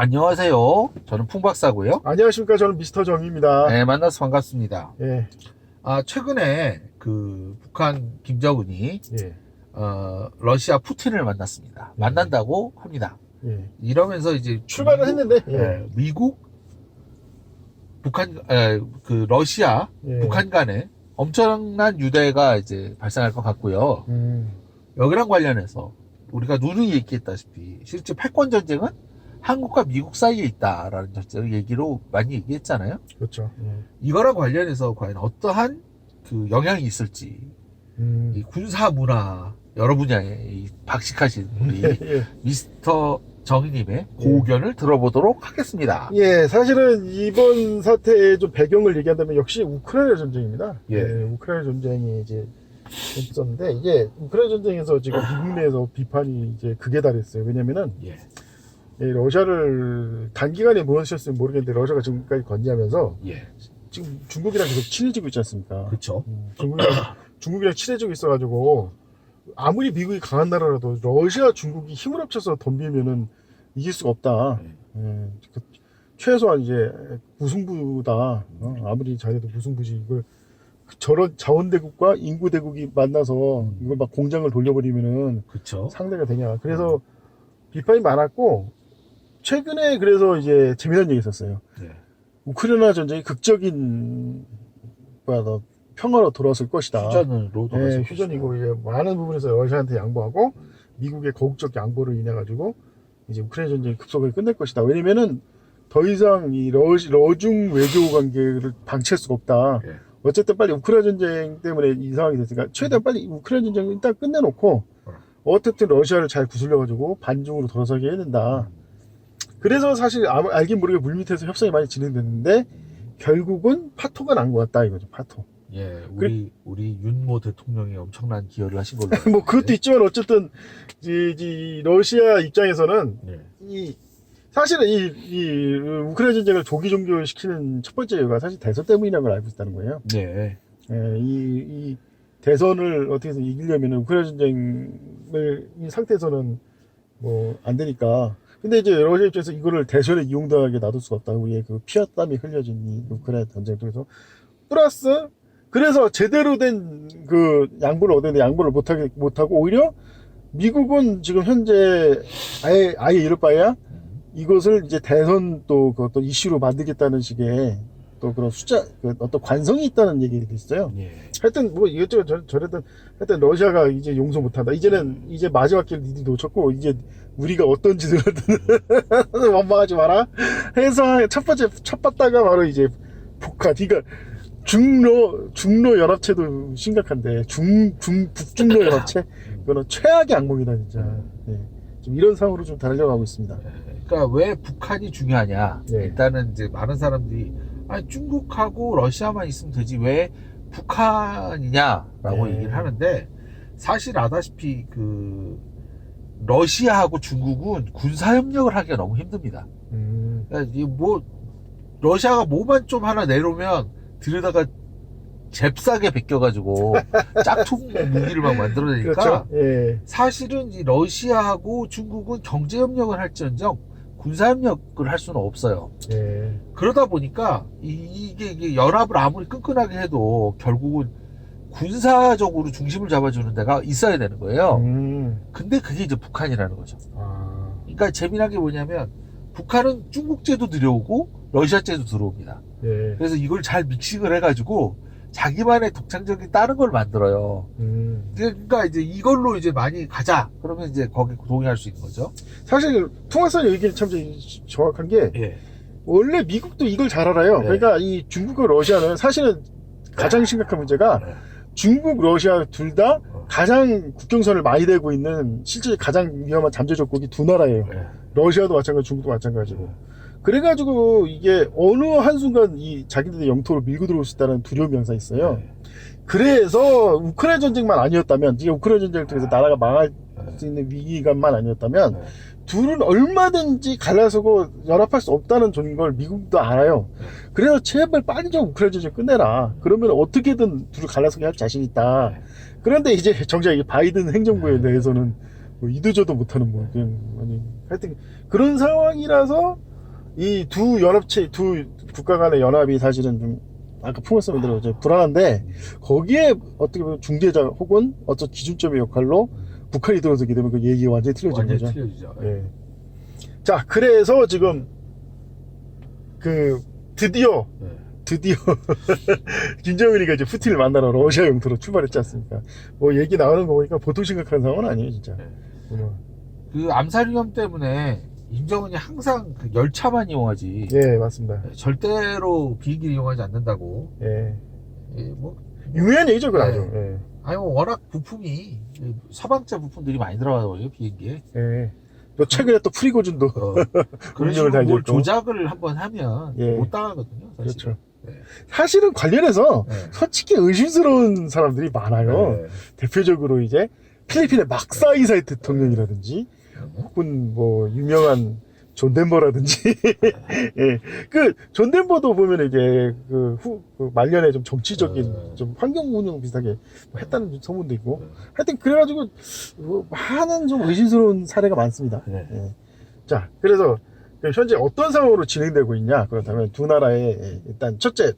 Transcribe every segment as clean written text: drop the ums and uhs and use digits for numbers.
안녕하세요. 저는 풍박사고요. 안녕하십니까. 저는 미스터 정입니다. 네, 만나서 반갑습니다. 예, 최근에 그 북한 김정은이 예, 러시아 푸틴을 만났습니다. 만난다고 합니다. 예. 이러면서 이제 출발을 했는데, 미국, 러시아, 예. 북한 간에 엄청난 유대가 이제 발생할 것 같고요. 음, 여기랑 관련해서 우리가 누누이 얘기했다시피 실제 패권 전쟁은 한국과 미국 사이에 있다라는 얘기로 많이 얘기했잖아요. 그렇죠. 예. 이거랑 관련해서 과연 어떠한 그 영향이 있을지, 이 군사 문화 여러 분야에 이 박식하신 우리 예. 미스터 정희님의 고견을 들어보도록 하겠습니다. 예, 사실은 이번 사태의 좀 배경을 얘기한다면 역시 우크라이나 전쟁입니다. 예. 우크라이나 전쟁이 이제 있었는데, 이게 우크라이나 전쟁에서 지금 미국 내에서 비판이 이제 극에 달했어요. 왜냐면은, 러시아를 단기간에 무너뜨렸으면 모르겠는데, 러시아가 지금까지 건재하면서, 지금 중국이랑 계속 친해지고 있지 않습니까? 그렇죠. 중국이랑 친해지고 있어가지고, 아무리 미국이 강한 나라라도 러시아, 중국이 힘을 합쳐서 덤비면은 이길 수가 없다. 최소한 이제 무승부다. 아무리 잘해도 무승부지. 이걸 저런 자원대국과 인구대국이 만나서 이걸 막 공장을 돌려버리면은 그렇죠. 상대가 되냐. 그래서 비판이 많았고, 최근에 그래서 이제 재미난 얘기 있었어요. 우크라이나 전쟁이 극적인 평화로 돌아왔을 것이다. 휴전으로 돌아왔을 휴전이고 이제 많은 부분에서 러시아한테 양보하고 미국의 거국적 양보를 인해 가지고 이제 우크라이나 전쟁이 급속하게 끝낼 것이다. 왜냐면은 더 이상 이 러중 외교 관계를 방치할 수가 없다. 어쨌든 빨리 우크라이나 전쟁 때문에 이 상황이 됐으니까 최대한 빨리 우크라이나 전쟁을 일단 끝내놓고 어쨌든 러시아를 잘 구슬려 가지고 반중으로 돌아서게 해야 된다. 그래서 사실 알긴 모르게 물밑에서 협상이 많이 진행됐는데 결국은 파토가 난 것 같다 이거죠. 파토. 우리 윤모 대통령이 엄청난 기여를 하신 걸로. 뭐 그것도 있지만 어쨌든 이 러시아 입장에서는 사실은 이 우크라이나 전쟁을 조기 종료시키는 첫 번째 이유가 사실 대선 때문이라는 걸 알고 있다는 거예요. 이 대선을 어떻게 해서 이기려면 우크라이나 전쟁을 이 상태에서는 뭐 안 되니까. 근데 이제 러시아 입장에서 이거를 대선에 이용당하게 놔둘 수가 없다. 우리의 그 피와 땀이 흘려진 이 우크라이나 전쟁을 통해서 플러스 그래서 제대로 된 그 양보를 얻었는데 양보를 못하고 오히려 미국은 지금 현재 아예 이럴 바에야 이것을 이제 대선 또 그것도 이슈로 만들겠다는 식의 또 그런 어떤 관성이 있다는 얘기도 있어요. 하여튼 뭐 이것저것 저랬던 하여튼 러시아가 이제 용서 못한다. 이제 마지막 길 니들이 놓쳤고 이제 우리가 어떤 짓을 하든 원망하지 마라 해서 첫 바다가 바로 이제 북한. 그러니까 중로 연합체도 심각한데 북중로 연합체 그거는 최악의 악몽이다 진짜. 좀 이런 상황으로 좀 달려가고 있습니다. 그러니까 왜 북한이 중요하냐? 일단은 이제 많은 사람들이 중국하고 러시아만 있으면 되지 왜 북한이냐라고 얘기를 하는데 사실 아다시피 그 러시아하고 중국은 군사 협력을 하기가 너무 힘듭니다. 그러니까 뭐 러시아가 뭐만 좀 하나 내놓으면 들여다가 잽싸게 베껴가지고 짝퉁 무기를 막 만들어내니까 그렇죠? 사실은 이 러시아하고 중국은 경제협력을 할지언정 군사협력을 할 수는 없어요. 그러다 보니까 이게 연합을 아무리 끈끈하게 해도 결국은 군사적으로 중심을 잡아주는 데가 있어야 되는 거예요. 근데 그게 이제 북한이라는 거죠. 그러니까 재미난 게 뭐냐면 북한은 중국제도 들여오고 러시아제도 들어옵니다. 그래서 이걸 잘 믹싱을 해가지고 자기만의 독창적인 다른 걸 만들어요. 그러니까 이제 이걸로 이제 많이 가자. 그러면 이제 거기 동의할 수 있는 거죠. 사실 통화선 얘기는 참 정확한 게 원래 미국도 이걸 잘 알아요. 그러니까 이 중국과 러시아는 사실은 가장 심각한 문제가 중국, 러시아 둘 다 가장 국경선을 많이 대고 있는 실제 가장 위험한 잠재적국이 두 나라예요. 러시아도 마찬가지고 중국도 마찬가지고. 그래가지고 이게 어느 한순간 이 자기들의 영토를 밀고 들어올 수 있다는 두려움이 항상 있어요. 그래서 우크라이나 전쟁만 아니었다면, 이게 우크라이나 전쟁을 통해서 나라가 망할 수 있는 위기감만 아니었다면 둘은 얼마든지 갈라서고 연합할 수 없다는 걸 미국도 알아요. 그래서 제발 빨리 좀 우크라이나 전쟁 끝내라. 그러면 어떻게든 둘을 갈라서게 할 자신 있다. 그런데 이제 정작 이 바이든 행정부에 대해서는 뭐 이도저도 못하는 뭐 그냥 하여튼 그런 상황이라서 이 두 연합체, 두 국가 간의 연합이 사실은 좀 아까 풍월섬이 대로 좀 불안한데 거기에 어떻게 보면 중재자 혹은 어떤 기준점의 역할로 북한이 들어서게 되면 그 얘기가 완전히 틀려지는 거죠. 틀려지죠. 예. 자, 그래서 지금 그 드디어 김정은이가 이제 푸틴을 만나러 러시아 영토로 출발했지 않습니까? 뭐 얘기 나오는 거 보니까 보통 심각한 상황은 아니에요, 진짜. 그 암살 위험 때문에 김정은이 항상 그 열차만 이용하지. 예, 맞습니다. 절대로 비행기를 이용하지 않는다고. 예. 뭐 유명한 얘기죠, 그 아주. 예. 아니 뭐 워낙 부품이 서방자 부품들이 많이 들어가거든요, 비행기에. 예. 또 최근에 또 프리고준도 그런 식으로 뭘 조작을 한번 하면 못 당하거든요. 사실. 그렇죠. 사실은 관련해서 솔직히 의심스러운 사람들이 많아요. 대표적으로 이제 필리핀의 막사이 사이 대통령이라든지 혹은 뭐 유명한 존 덴버라든지 예. 그 존 덴버도 보면 이제 그 말년에 좀 정치적인 좀 환경 운영 비슷하게 했다는 소문도 있고 하여튼 그래가지고 많은 좀 의심스러운 사례가 많습니다. 예. 자, 그래서 현재 어떤 상황으로 진행되고 있냐? 그렇다면 두 나라의 일단 첫째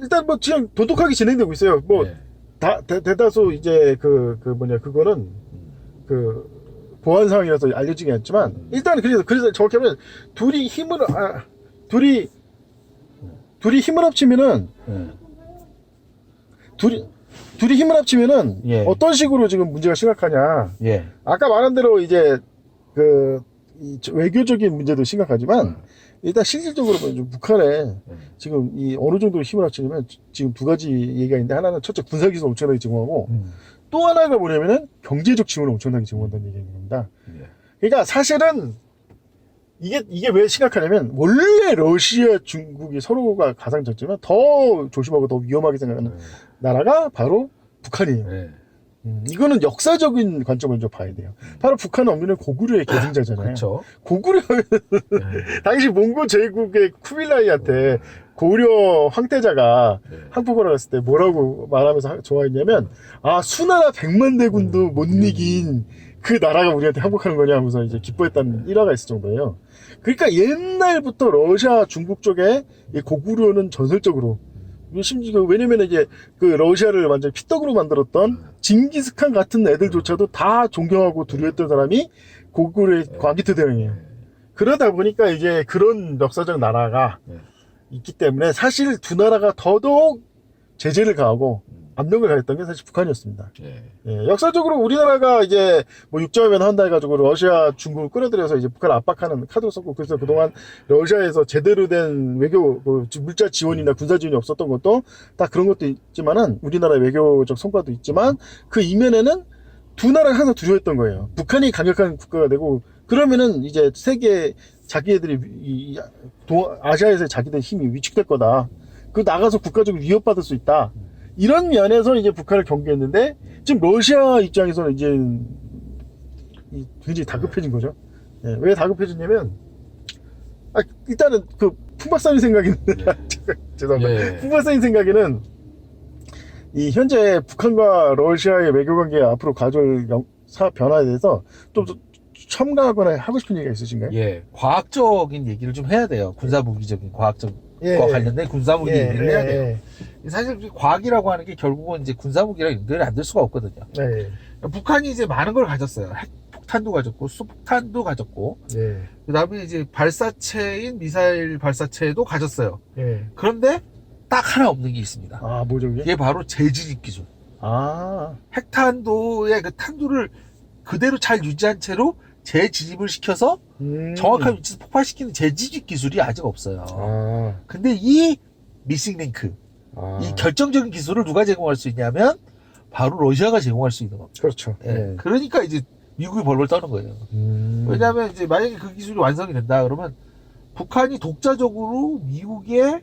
일단 뭐 지금 도독하게 진행되고 있어요. 뭐 대다수 이제 그거는 보안 상황이라서 알려지긴 했지만 일단은 그래서 정확히 하면 둘이 힘을 합치면은 둘이 힘을 합치면은 어떤 식으로 지금 문제가 심각하냐? 아까 말한 대로 이제 이 외교적인 문제도 심각하지만 일단 실질적으로 보면 북한에 지금 이 어느 정도 힘을 합치려면 지금 두 가지 얘기가 있는데 하나는 첫째 군사기술 엄청나게 제공하고 또 하나가 뭐냐면은 경제적 지원을 엄청나게 제공한다는 얘기인 겁니다. 그러니까 사실은 이게 왜 심각하냐면 원래 러시아, 중국이 서로가 가상적지만 더 조심하고 더 위험하게 생각하는 나라가 바로 북한이에요. 이거는 역사적인 관점을 좀 봐야 돼요. 바로 북한은 엄밀히 고구려의 계승자잖아요. 그렇죠. 고구려 당시 몽고 제국의 쿠빌라이한테 고려 황태자가 항복을 갔을 때 뭐라고 말하면서 좋아했냐면 수나라 100만 대군도 못 이긴 그 나라가 우리한테 항복하는 거냐 하면서 이제 기뻐했다는 일화가 있을 정도예요. 그러니까 옛날부터 러시아, 중국 쪽에 이 고구려는 전설적으로 심지어 왜냐면 이제 그 러시아를 완전 피떡으로 만들었던 징기스칸 같은 애들조차도 다 존경하고 두려워했던 사람이 고구려의 과기트 대왕이에요. 그러다 보니까 이제 그런 역사적 나라가 있기 때문에 사실 두 나라가 더더욱 제재를 가하고 압력을 가했던 게 사실 북한이었습니다. 역사적으로 우리나라가 이제 뭐 육자회면 한다 해가지고 러시아, 중국을 끌어들여서 이제 북한을 압박하는 카드를 썼고 그래서 그동안 러시아에서 제대로 된 외교 물자 지원이나 군사 지원이 없었던 것도 다 그런 것도 있지만은 우리나라의 외교적 성과도 있지만 그 이면에는 두 나라가 항상 두려워했던 거예요. 북한이 강력한 국가가 되고 그러면은 이제 세계 자기네들이 아시아에서 자기들 힘이 위축될 거다. 그 나가서 국가적으로 위협받을 수 있다. 이런 면에서 이제 북한을 경계했는데 지금 러시아 입장에서는 이제 굉장히 다급해진 거죠. 왜 다급해졌냐면 일단은 그 풍박사님 생각에는 죄송합니다. 풍박사님 생각에는 이 현재 북한과 러시아의 외교 관계 앞으로 가져올 변화에 대해서 좀 첨가하거나 하고 싶은 얘기가 있으신가요? 과학적인 얘기를 좀 해야 돼요. 군사무기적인 과학적 과 관련된 군사무기 얘기를 해야 돼요. 사실 과학이라고 하는 게 결국은 이제 군사무기랑 연결이 안 될 수가 없거든요. 북한이 이제 많은 걸 가졌어요. 핵폭탄도 가졌고, 수폭탄도 가졌고, 그 다음에 이제 발사체인 미사일 발사체도 가졌어요. 그런데 딱 하나 없는 게 있습니다. 뭐죠, 이게? 이게 바로 재진입 기술. 핵탄도의 그 탄두를 그대로 잘 유지한 채로 재진입을 시켜서 정확한 위치에서 폭발시키는 재진입 기술이 아직 없어요. 근데 이 미싱 링크, 이 결정적인 기술을 누가 제공할 수 있냐면 바로 러시아가 제공할 수 있는 겁니다. 그렇죠. 그러니까 이제 미국이 벌벌 떠는 거예요. 왜냐하면 이제 만약에 그 기술이 완성이 된다 그러면 북한이 독자적으로 미국의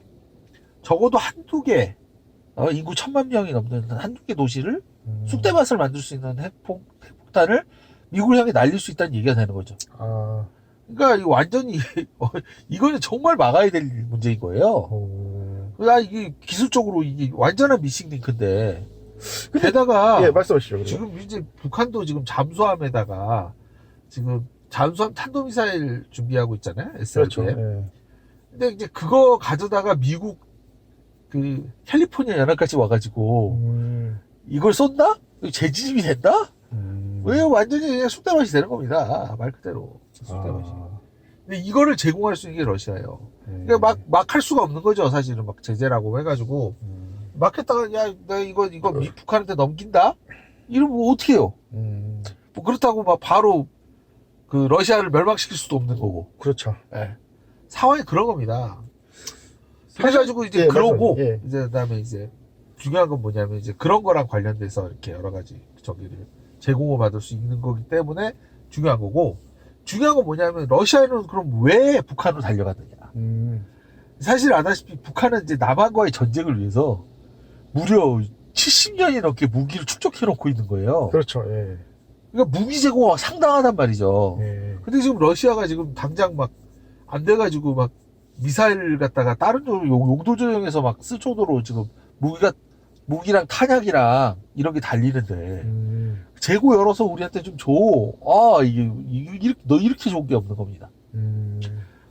적어도 한두 개 인구 1000만 명이 넘는 한두 개 도시를 쑥대밭을 만들 수 있는 핵폭탄을 미국을 향해 날릴 수 있다는 얘기가 되는 거죠. 그러니까 완전히 이거는 정말 막아야 될 문제인 거예요. 이게 기술적으로 이게 완전한 미싱 링크인데 게다가 말씀하시죠. 지금 이제 북한도 지금 잠수함에다가 지금 잠수함 탄도미사일 준비하고 있잖아요. SRBM. 그렇죠. 예. 근데 이제 그거 가져다가 미국 그 캘리포니아 연합까지 와가지고 이걸 쏜다? 이거 재진입이 된다? 왜 완전히 그냥 쑥대밭이 되는 겁니다. 말 그대로 쑥대밭이. 근데 이거를 제공할 수 있는 게 러시아예요. 그러니까 막 할 수가 없는 거죠. 사실은 막 제재라고 해가지고 막 했다가 야, 나 이거 북한한테 넘긴다? 이러면 뭐 어떻게 해요? 뭐 그렇다고 막 바로 그 러시아를 멸망시킬 수도 없는 거고. 그렇죠. 예. 상황이 그런 겁니다. 그래가지고 이제 예, 그러고 맞아요. 예. 이제 그다음에 이제 중요한 건 뭐냐면 이제 그런 거랑 관련돼서 이렇게 여러 가지 저기를 제공을 받을 수 있는 거기 때문에 중요한 거고, 중요한 건 뭐냐면 러시아는 그럼 왜 북한으로 달려갔느냐. 사실 아다시피 북한은 이제 남한과의 전쟁을 위해서 무려 70년이 넘게 무기를 축적해 놓고 있는 거예요. 그렇죠. 예. 그러니까 무기 제공가 상당하단 말이죠. 예. 근데 지금 러시아가 지금 당장 막 안 돼가지고 막 미사일 갖다가 다른 용도 조정해서 막 쓸 정도로 지금 무기랑 탄약이랑 이런 게 달리는데 재고 열어서 우리한테 좀 줘. 아, 너 이렇게 좋은 게 없는 겁니다.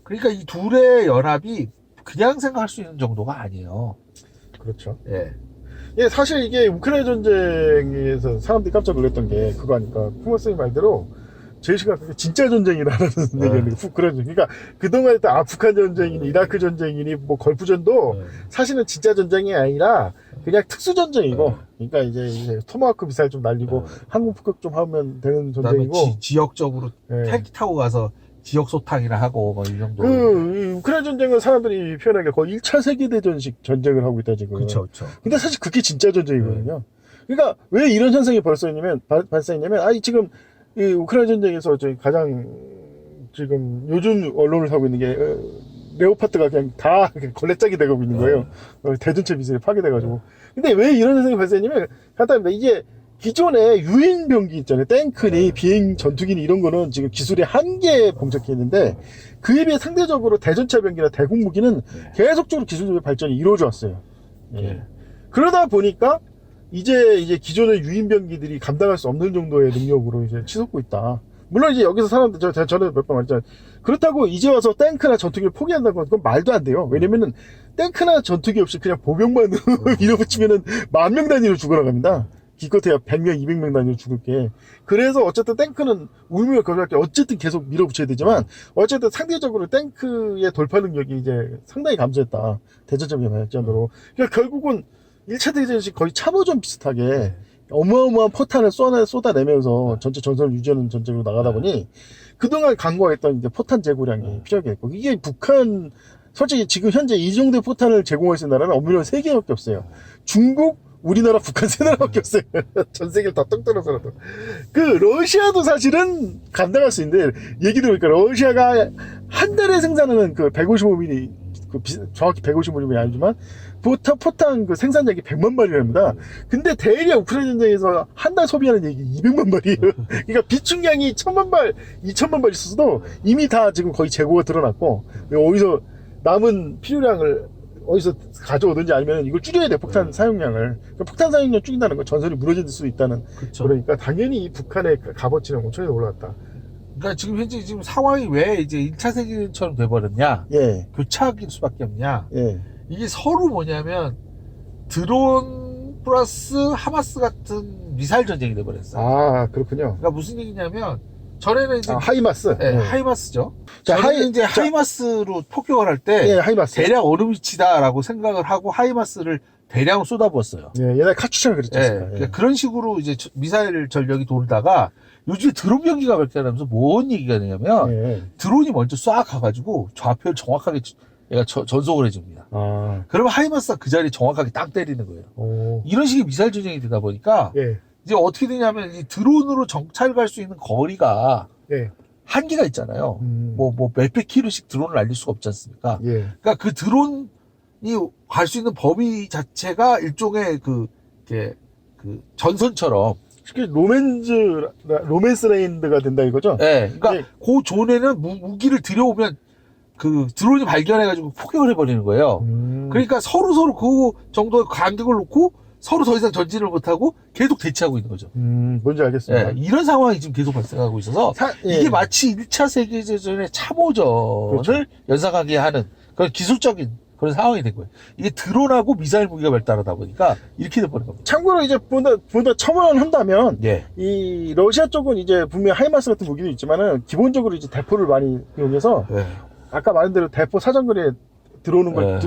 그러니까 이 둘의 연합이 그냥 생각할 수 있는 정도가 아니에요. 그렇죠. 예. 예, 사실 이게 우크라이나 전쟁에서 사람들이 깜짝 놀랐던 게 그거 아니까 쿠마스님 말대로 제 시각에 진짜 전쟁이라는 얘기였는데 우크라이나 전쟁. 그러니까 그동안 했던 아프간 전쟁이니 이라크 전쟁이니 뭐 걸프전도 사실은 진짜 전쟁이 아니라 그냥 특수 전쟁이고, 그러니까 이제 토마호크 미사일 좀 날리고 항공 폭격 좀 하면 되는 전쟁이고, 지역적으로 탱크 타고 가서 지역 소탕이나 하고 뭐 이 정도. 이 우크라이나 전쟁은 사람들이 표현하기에 거의 1차 세계대전식 전쟁을 하고 있다 지금. 그렇죠. 근데 사실 그게 진짜 전쟁이거든요. 그러니까 왜 이런 현상이 발생했냐면 아니 지금 이 우크라이나 전쟁에서 저희 가장 지금 요즘 언론을 사고 있는 게 레오파드가 그냥 다 걸레짝이 되고 있는 거예요. 대전체 미사일이 파괴돼가지고. 근데 왜 이런 현상이 발생했냐면 간단합니다. 이게 기존에 유인 병기 있잖아요. 탱크니 비행 전투기니 이런 거는 지금 기술의 한계에 봉착해 있는데, 그에 비해 상대적으로 대전차 병기나 대공 무기는 계속적으로 기술적인 발전이 이루어져 왔어요. 그러다 보니까 이제 기존의 유인 병기들이 감당할 수 없는 정도의 능력으로 이제 치솟고 있다. 물론 이제 여기서 사람들 저는 몇 번 말했잖아요. 그렇다고 이제 와서 탱크나 전투기를 포기한다는 건 그건 말도 안 돼요. 왜냐면은 탱크나 전투기 없이 그냥 보병만으로 밀어붙이면은 10,000명 단위로 죽어나갑니다. 기껏해야 100명, 200명 단위로 죽을 게. 그래서 어쨌든 탱크는 울며 거절할 게 어쨌든 계속 밀어붙여야 되지만, 어쨌든 상대적으로 탱크의 돌파 능력이 이제 상당히 감소했다. 대전점이 발전으로. 그러니까 결국은 1차 대전식 거의 참호전 비슷하게 어마어마한 포탄을 쏟아내면서 전체 전선을 유지하는 전쟁으로 나가다 보니 그동안 강구했던 이제 포탄 재고량이 필요하게 됐고, 이게 북한 솔직히 지금 현재 이 정도의 포탄을 제공할 수 있는 나라는 엄밀히 3개밖에 없어요. 중국, 우리나라, 북한 3나라밖에 없어요. 전 세계를 다 똥떨어서라도. 그 러시아도 사실은 감당할 수 있는데, 얘기 들으니까 러시아가 한 달에 생산하는 그 155mm, 정확히 155mm 아니지만 포탄 그 생산량이 100만 발이랍니다. 근데 대략 우크라이나 전쟁에서 한 달 소비하는 얘기 200만 발이에요. 그러니까 비축량이 1000만 발, 2000만 발 있어도 이미 다 지금 거의 재고가 드러났고, 어디서 남은 필요량을 어디서 가져오든지 아니면 이걸 줄여야 돼, 폭탄 사용량을. 그러니까 폭탄 사용량 줄인다는 건 전선이 무너질 수 있다는. 그쵸. 그러니까 당연히 이 북한의 값어치는 엄청나게 올라갔다. 그러니까 지금 현재 상황이 왜 이제 1차 세계대전처럼 돼버렸냐? 예. 교차할 수밖에 없냐? 예. 이게 서로 뭐냐면 드론 플러스 하마스 같은 미사일 전쟁이 돼버렸어요. 아, 그렇군요. 그러니까 무슨 얘기냐면 전에는 이제 하이마스. 네, 하이마스죠. 자, 이제 하이마스로 폭격을 할 때 예, 하이마스. 대략 어느 위치다라고 생각을 하고 하이마스를 대량으로 쏟아부었어요. 예, 옛날 카츄차가 그랬죠. 예, 그러니까 그런 식으로 이제 미사일 전력이 돌다가 요즘에 드론 병기가 발달하면서 뭔 얘기가 되냐면 드론이 먼저 쏴 가가지고 좌표를 정확하게 얘가 전속을 해줍니다. 그러면 하이마스가 그 자리에 정확하게 딱 때리는 거예요. 이런 식의 미사일 전쟁이 되다 보니까 이제 어떻게 되냐면 이 드론으로 정찰 갈 수 있는 거리가 한계가 있잖아요. 뭐 몇백 킬로씩 드론을 날릴 수가 없지 않습니까? 그러니까 그 드론이 갈 수 있는 범위 자체가 일종의 그 전선처럼 쉽게 로맨스 레인드가 된다 이거죠? 네. 그러니까 그 존에는 무기를 들여오면 그 드론이 발견해가지고 폭격을 해버리는 거예요. 그러니까 서로 그 정도의 간격을 놓고 서로 더 이상 전진을 못하고 계속 대치하고 있는 거죠. 뭔지 알겠습니다. 예, 이런 상황이 지금 계속 발생하고 있어서 이게 마치 1차 세계대전의 참호전을 그렇죠. 연상하게 하는 그런 기술적인 그런 상황이 된 거예요. 이게 드론하고 미사일 무기가 발달하다 보니까 이렇게 돼버린 겁니다. 참고로 이제 보다 첨언한다면 예. 이 러시아 쪽은 이제 분명 하이마스 같은 무기도 있지만은 기본적으로 이제 대포를 많이 이용해서 예. 아까 말한 대로 대포 사정거리에 들어오는 걸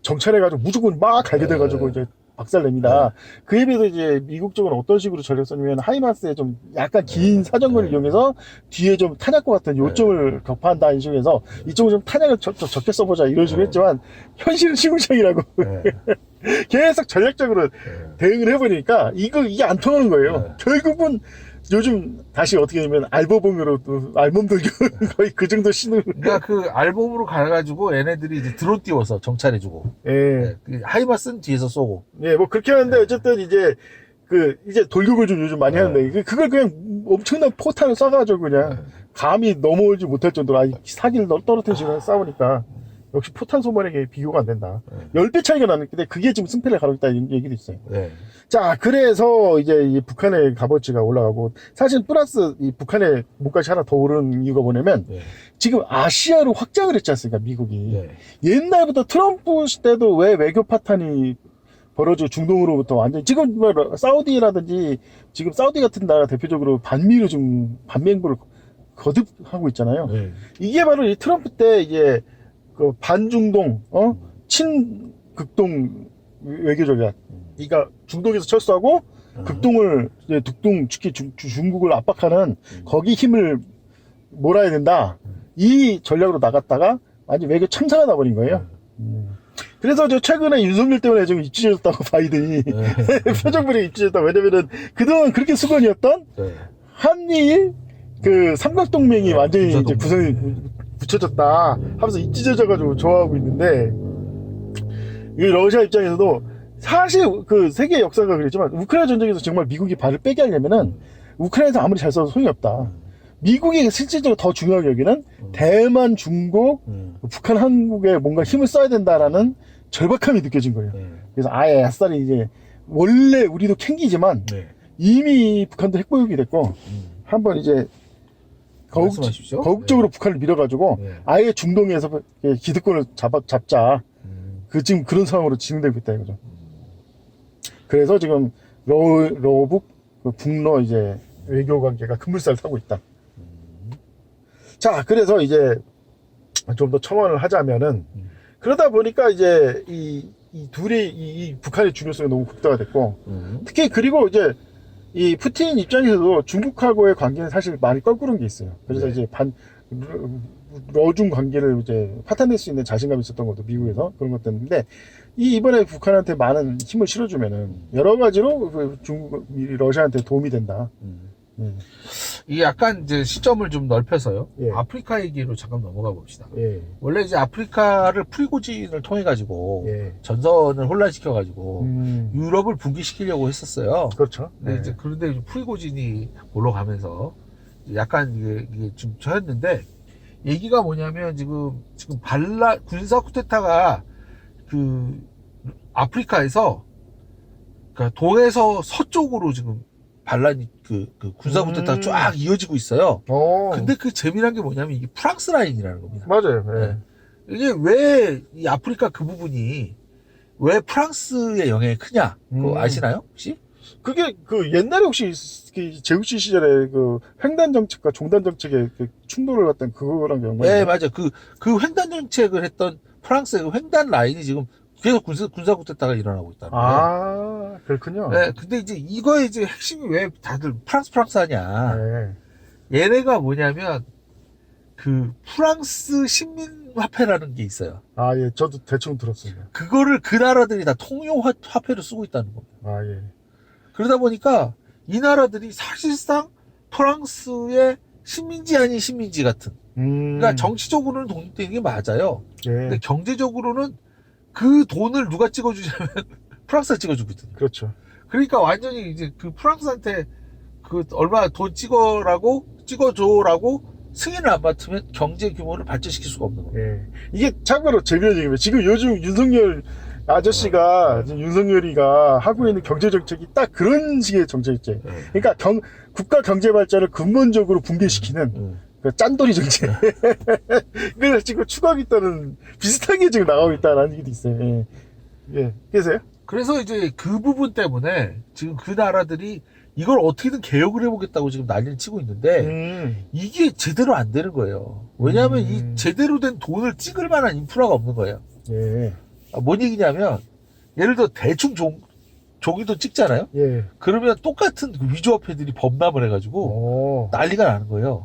정찰해가지고 무조건 막 갈게 돼가지고 이제 박살냅니다. 그에 비해서 이제 미국 쪽은 어떤 식으로 전략 썼냐면 하이마스에 좀 약간 긴 사정거리를 이용해서 뒤에 좀 탄약과 같은 요점을 격파한다 이런 식으로 해서 이쪽은 좀 탄약을 적게 써보자 이런 식으로 했지만 현실은 시궁창이라고 계속 전략적으로 대응을 해보니까 이게 안 통하는 거예요. 결국은 요즘 다시 어떻게 되면 알버봉으로 또 알몸 돌격 거의 그 정도 신을. 그러니까 그 알몸으로 가가지고 얘네들이 이제 드론 띄워서 정찰해주고. 예. 그 하이마스는 뒤에서 쏘고. 예, 뭐 그렇게 하는데 어쨌든 이제 이제 돌격을 좀 요즘 많이 하는데 그걸 그냥 엄청난 포탄을 쏴가지고 그냥 감히 넘어오지 못할 정도로 사기를 떨어뜨리는 식으로 싸우니까 역시 포탄 소모에게 비교가 안 된다. 10배 차이가 나는데 그게 지금 승패를 가르고 있다 이런 얘기도 있어요. 자, 그래서 이제 이 북한의 값어치가 올라가고 사실 플러스 이 북한의 물가시 하나 더 오르는 이유가 뭐냐면 지금 아시아로 확장을 했지 않습니까, 미국이. 옛날부터 트럼프 때도 왜 외교 파탄이 벌어지고 중동으로부터 완전히 지금 뭐 사우디라든지 지금 사우디 같은 나라 대표적으로 반미로 지금 반미행보를 거듭하고 있잖아요. 이게 바로 이 트럼프 때 이제 그 반중동, 친극동 외교 전략. 그러니까 중동에서 철수하고 극동을 이제 북동 특히 중국을 압박하는 거기 힘을 몰아야 된다. 이 전략으로 나갔다가 완전 외교 참사가 나버린 거예요. 그래서 저 최근에 윤석열 때문에 좀 입지해졌다고 바이든이 표정부리 입지해졌다. 왜냐면은 그동안 그렇게 수건이었던 한일 그 삼각동맹이 완전히 이제 구성이 붙여졌다 하면서 입지해져가지고 좋아하고 있는데 이 러시아 입장에서도 사실 그 세계 역사가 그랬지만 우크라이나 전쟁에서 정말 미국이 발을 빼게 하려면은 우크라이나에서 아무리 잘 써도 소용이 없다. 미국이 실질적으로 더 중요한 여기는 대만, 중국, 북한, 한국에 뭔가 힘을 써야 된다라는 절박함이 느껴진 거예요. 그래서 아예 아싸리 이제 원래 우리도 캥기지만 이미 북한도 핵보유국이 됐고 한번 이제 거국적으로 북한을 밀어가지고 아예 중동에서 기득권을 잡자. 지금 그런 상황으로 진행되고 있다 이거죠. 그래서 지금 러북 북러 이제 외교 관계가 급물살을 타고 있다. 자, 그래서 이제 좀 더 첨언을 하자면은 그러다 보니까 이제 이 둘이 이 북한의 중요성이 너무 극대화됐고 특히 그리고 이제 이 푸틴 입장에서도 중국하고의 관계는 사실 많이 껄끄러운 게 있어요. 그래서 이제 러중 관계를 이제 파탄낼 수 있는 자신감이 있었던 것도 미국에서 그런 것 때문인데 이번에 북한한테 많은 힘을 실어주면은 여러 가지로 러시아한테 도움이 된다. 이 약간 이제 시점을 좀 넓혀서요. 아프리카 얘기로 잠깐 넘어가 봅시다. 원래 이제 아프리카를 프리고진을 통해 가지고 전선을 혼란시켜 가지고 유럽을 붕괴시키려고 했었어요. 그렇죠. 이제 그런데 프리고진이 올라가면서 약간 이게 좀 저였는데 얘기가 뭐냐면 지금 군사 쿠데타가 그 아프리카에서 그러니까 동에서 서쪽으로 지금 반란이 그 군사 쿠데타가 쫙 이어지고 있어요. 근데 그 재미난 게 뭐냐면 이게 프랑스 라인이라는 겁니다. 맞아요. 이게 왜 이 아프리카 그 부분이 왜 프랑스의 영향이 크냐? 그거 아시나요? 혹시? 그게 옛날에 혹시 제우씨 시절에 그 횡단 정책과 종단 정책의 그 충돌을 했던 그거랑 연관이? 네, 맞아요. 그 횡단 정책을 했던 프랑스의 그 횡단 라인이 지금 계속 군사 쿠데타가 일어나고 있다는 거예요. 아, 그렇군요. 네, 근데 이제 이거의 이제 핵심이 왜 다들 프랑스 하냐? 얘네가 뭐냐면 그 프랑스 식민화폐라는 게 있어요. 아, 예, 저도 대충 들었습니다. 그거를 그 나라들이 다 통용화폐로 쓰고 있다는 겁니다. 아, 예. 그러다 보니까 이 나라들이 사실상 프랑스의 식민지 아닌 식민지 같은. 그러니까 정치적으로는 독립되는 게 맞아요. 근데 경제적으로는 그 돈을 누가 찍어주냐면 프랑스가 찍어주고 있거든요. 그렇죠. 그러니까 완전히 이제 그 프랑스한테 그 얼마 돈 찍어줘라고 승인을 안 맡으면 경제 규모를 발전시킬 수가 없는 거예요. 이게 참고로 재미난 얘기입니다. 지금 요즘 윤석열 아저씨가 지금 윤석열이가 하고 있는 경제 정책이 딱 그런 식의 정책이지. 그러니까 국가 경제 발전을 근본적으로 붕괴시키는 그 짠돌이 정책. 그래서 지금 추가하고 있다는 비슷한 게 지금 나가고 있다는 얘기도 있어요. 예. 예. 그래서요? 그래서 이제 그 부분 때문에 지금 그 나라들이 이걸 어떻게든 개혁을 해보겠다고 지금 난리를 치고 있는데 이게 제대로 안 되는 거예요. 왜냐하면 이 제대로 된 돈을 찍을 만한 인프라가 없는 거예요. 예. 뭔 얘기냐면 예를 들어 대충 종이도 찍잖아요. 예. 그러면 똑같은 그 위조화폐들이 범람을 해가지고 난리가 나는 거예요.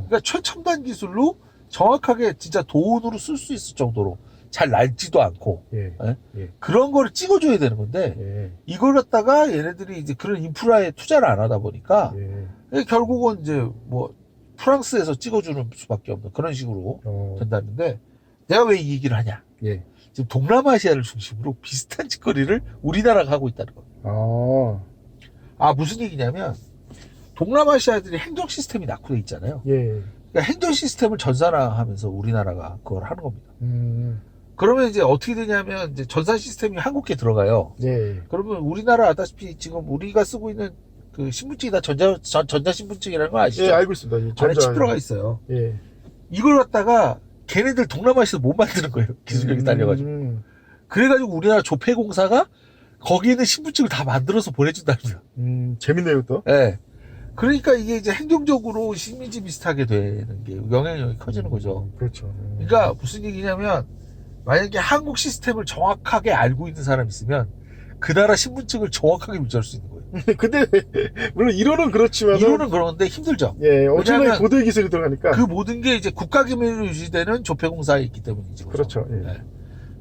그러니까 최첨단 기술로 정확하게 진짜 돈으로 쓸 수 있을 정도로 잘 날지도 않고 예. 예. 그런 거를 찍어줘야 되는 건데 예. 이걸 갖다가 얘네들이 이제 그런 인프라에 투자를 안 하다 보니까 예. 결국은 이제 뭐 프랑스에서 찍어주는 수밖에 없는 그런 식으로 된다는데 내가 왜 이 얘기를 하냐? 예. 지금 동남아시아를 중심으로 비슷한 짓거리를 우리나라가 하고 있다는 겁니다. 무슨 얘기냐면 동남아시아들이 행정 시스템이 낙후돼 있잖아요. 예. 그러니까 행정 시스템을 전산화하면서 우리나라가 그걸 하는 겁니다. 그러면 이제 어떻게 되냐면 이제 전산 시스템이 한국에 들어가요. 예. 그러면 우리나라 아다시피 지금 우리가 쓰고 있는 그 신분증이 다 전자신분증이라는 거 아시죠? 예, 알고 있습니다. 안에 칩 들어가 있어요. 예. 이걸 갖다가 걔네들 동남아시아에서 못 만드는 거예요. 기술력이 딸려가지고. 그래가지고 우리나라 조폐공사가 거기 있는 신분증을 다 만들어서 보내준다는 거예요. 재밌네요, 또. 예. 그러니까 이게 이제 행정적으로 식민지 비슷하게 되는 게 영향력이 커지는 거죠. 그렇죠. 그러니까 무슨 얘기냐면 만약에 한국 시스템을 정확하게 알고 있는 사람이 있으면 그 나라 신분증을 정확하게 유지할 수 있는 거예요. 근데 물론 이론은 그렇지만 이론은 그런데 힘들죠. 예, 엄청나게 고도의 기술이 들어가니까 그 모든 게 이제 국가 기밀로 유지되는 조폐공사에 있기 때문이죠. 그렇죠. 예. 네.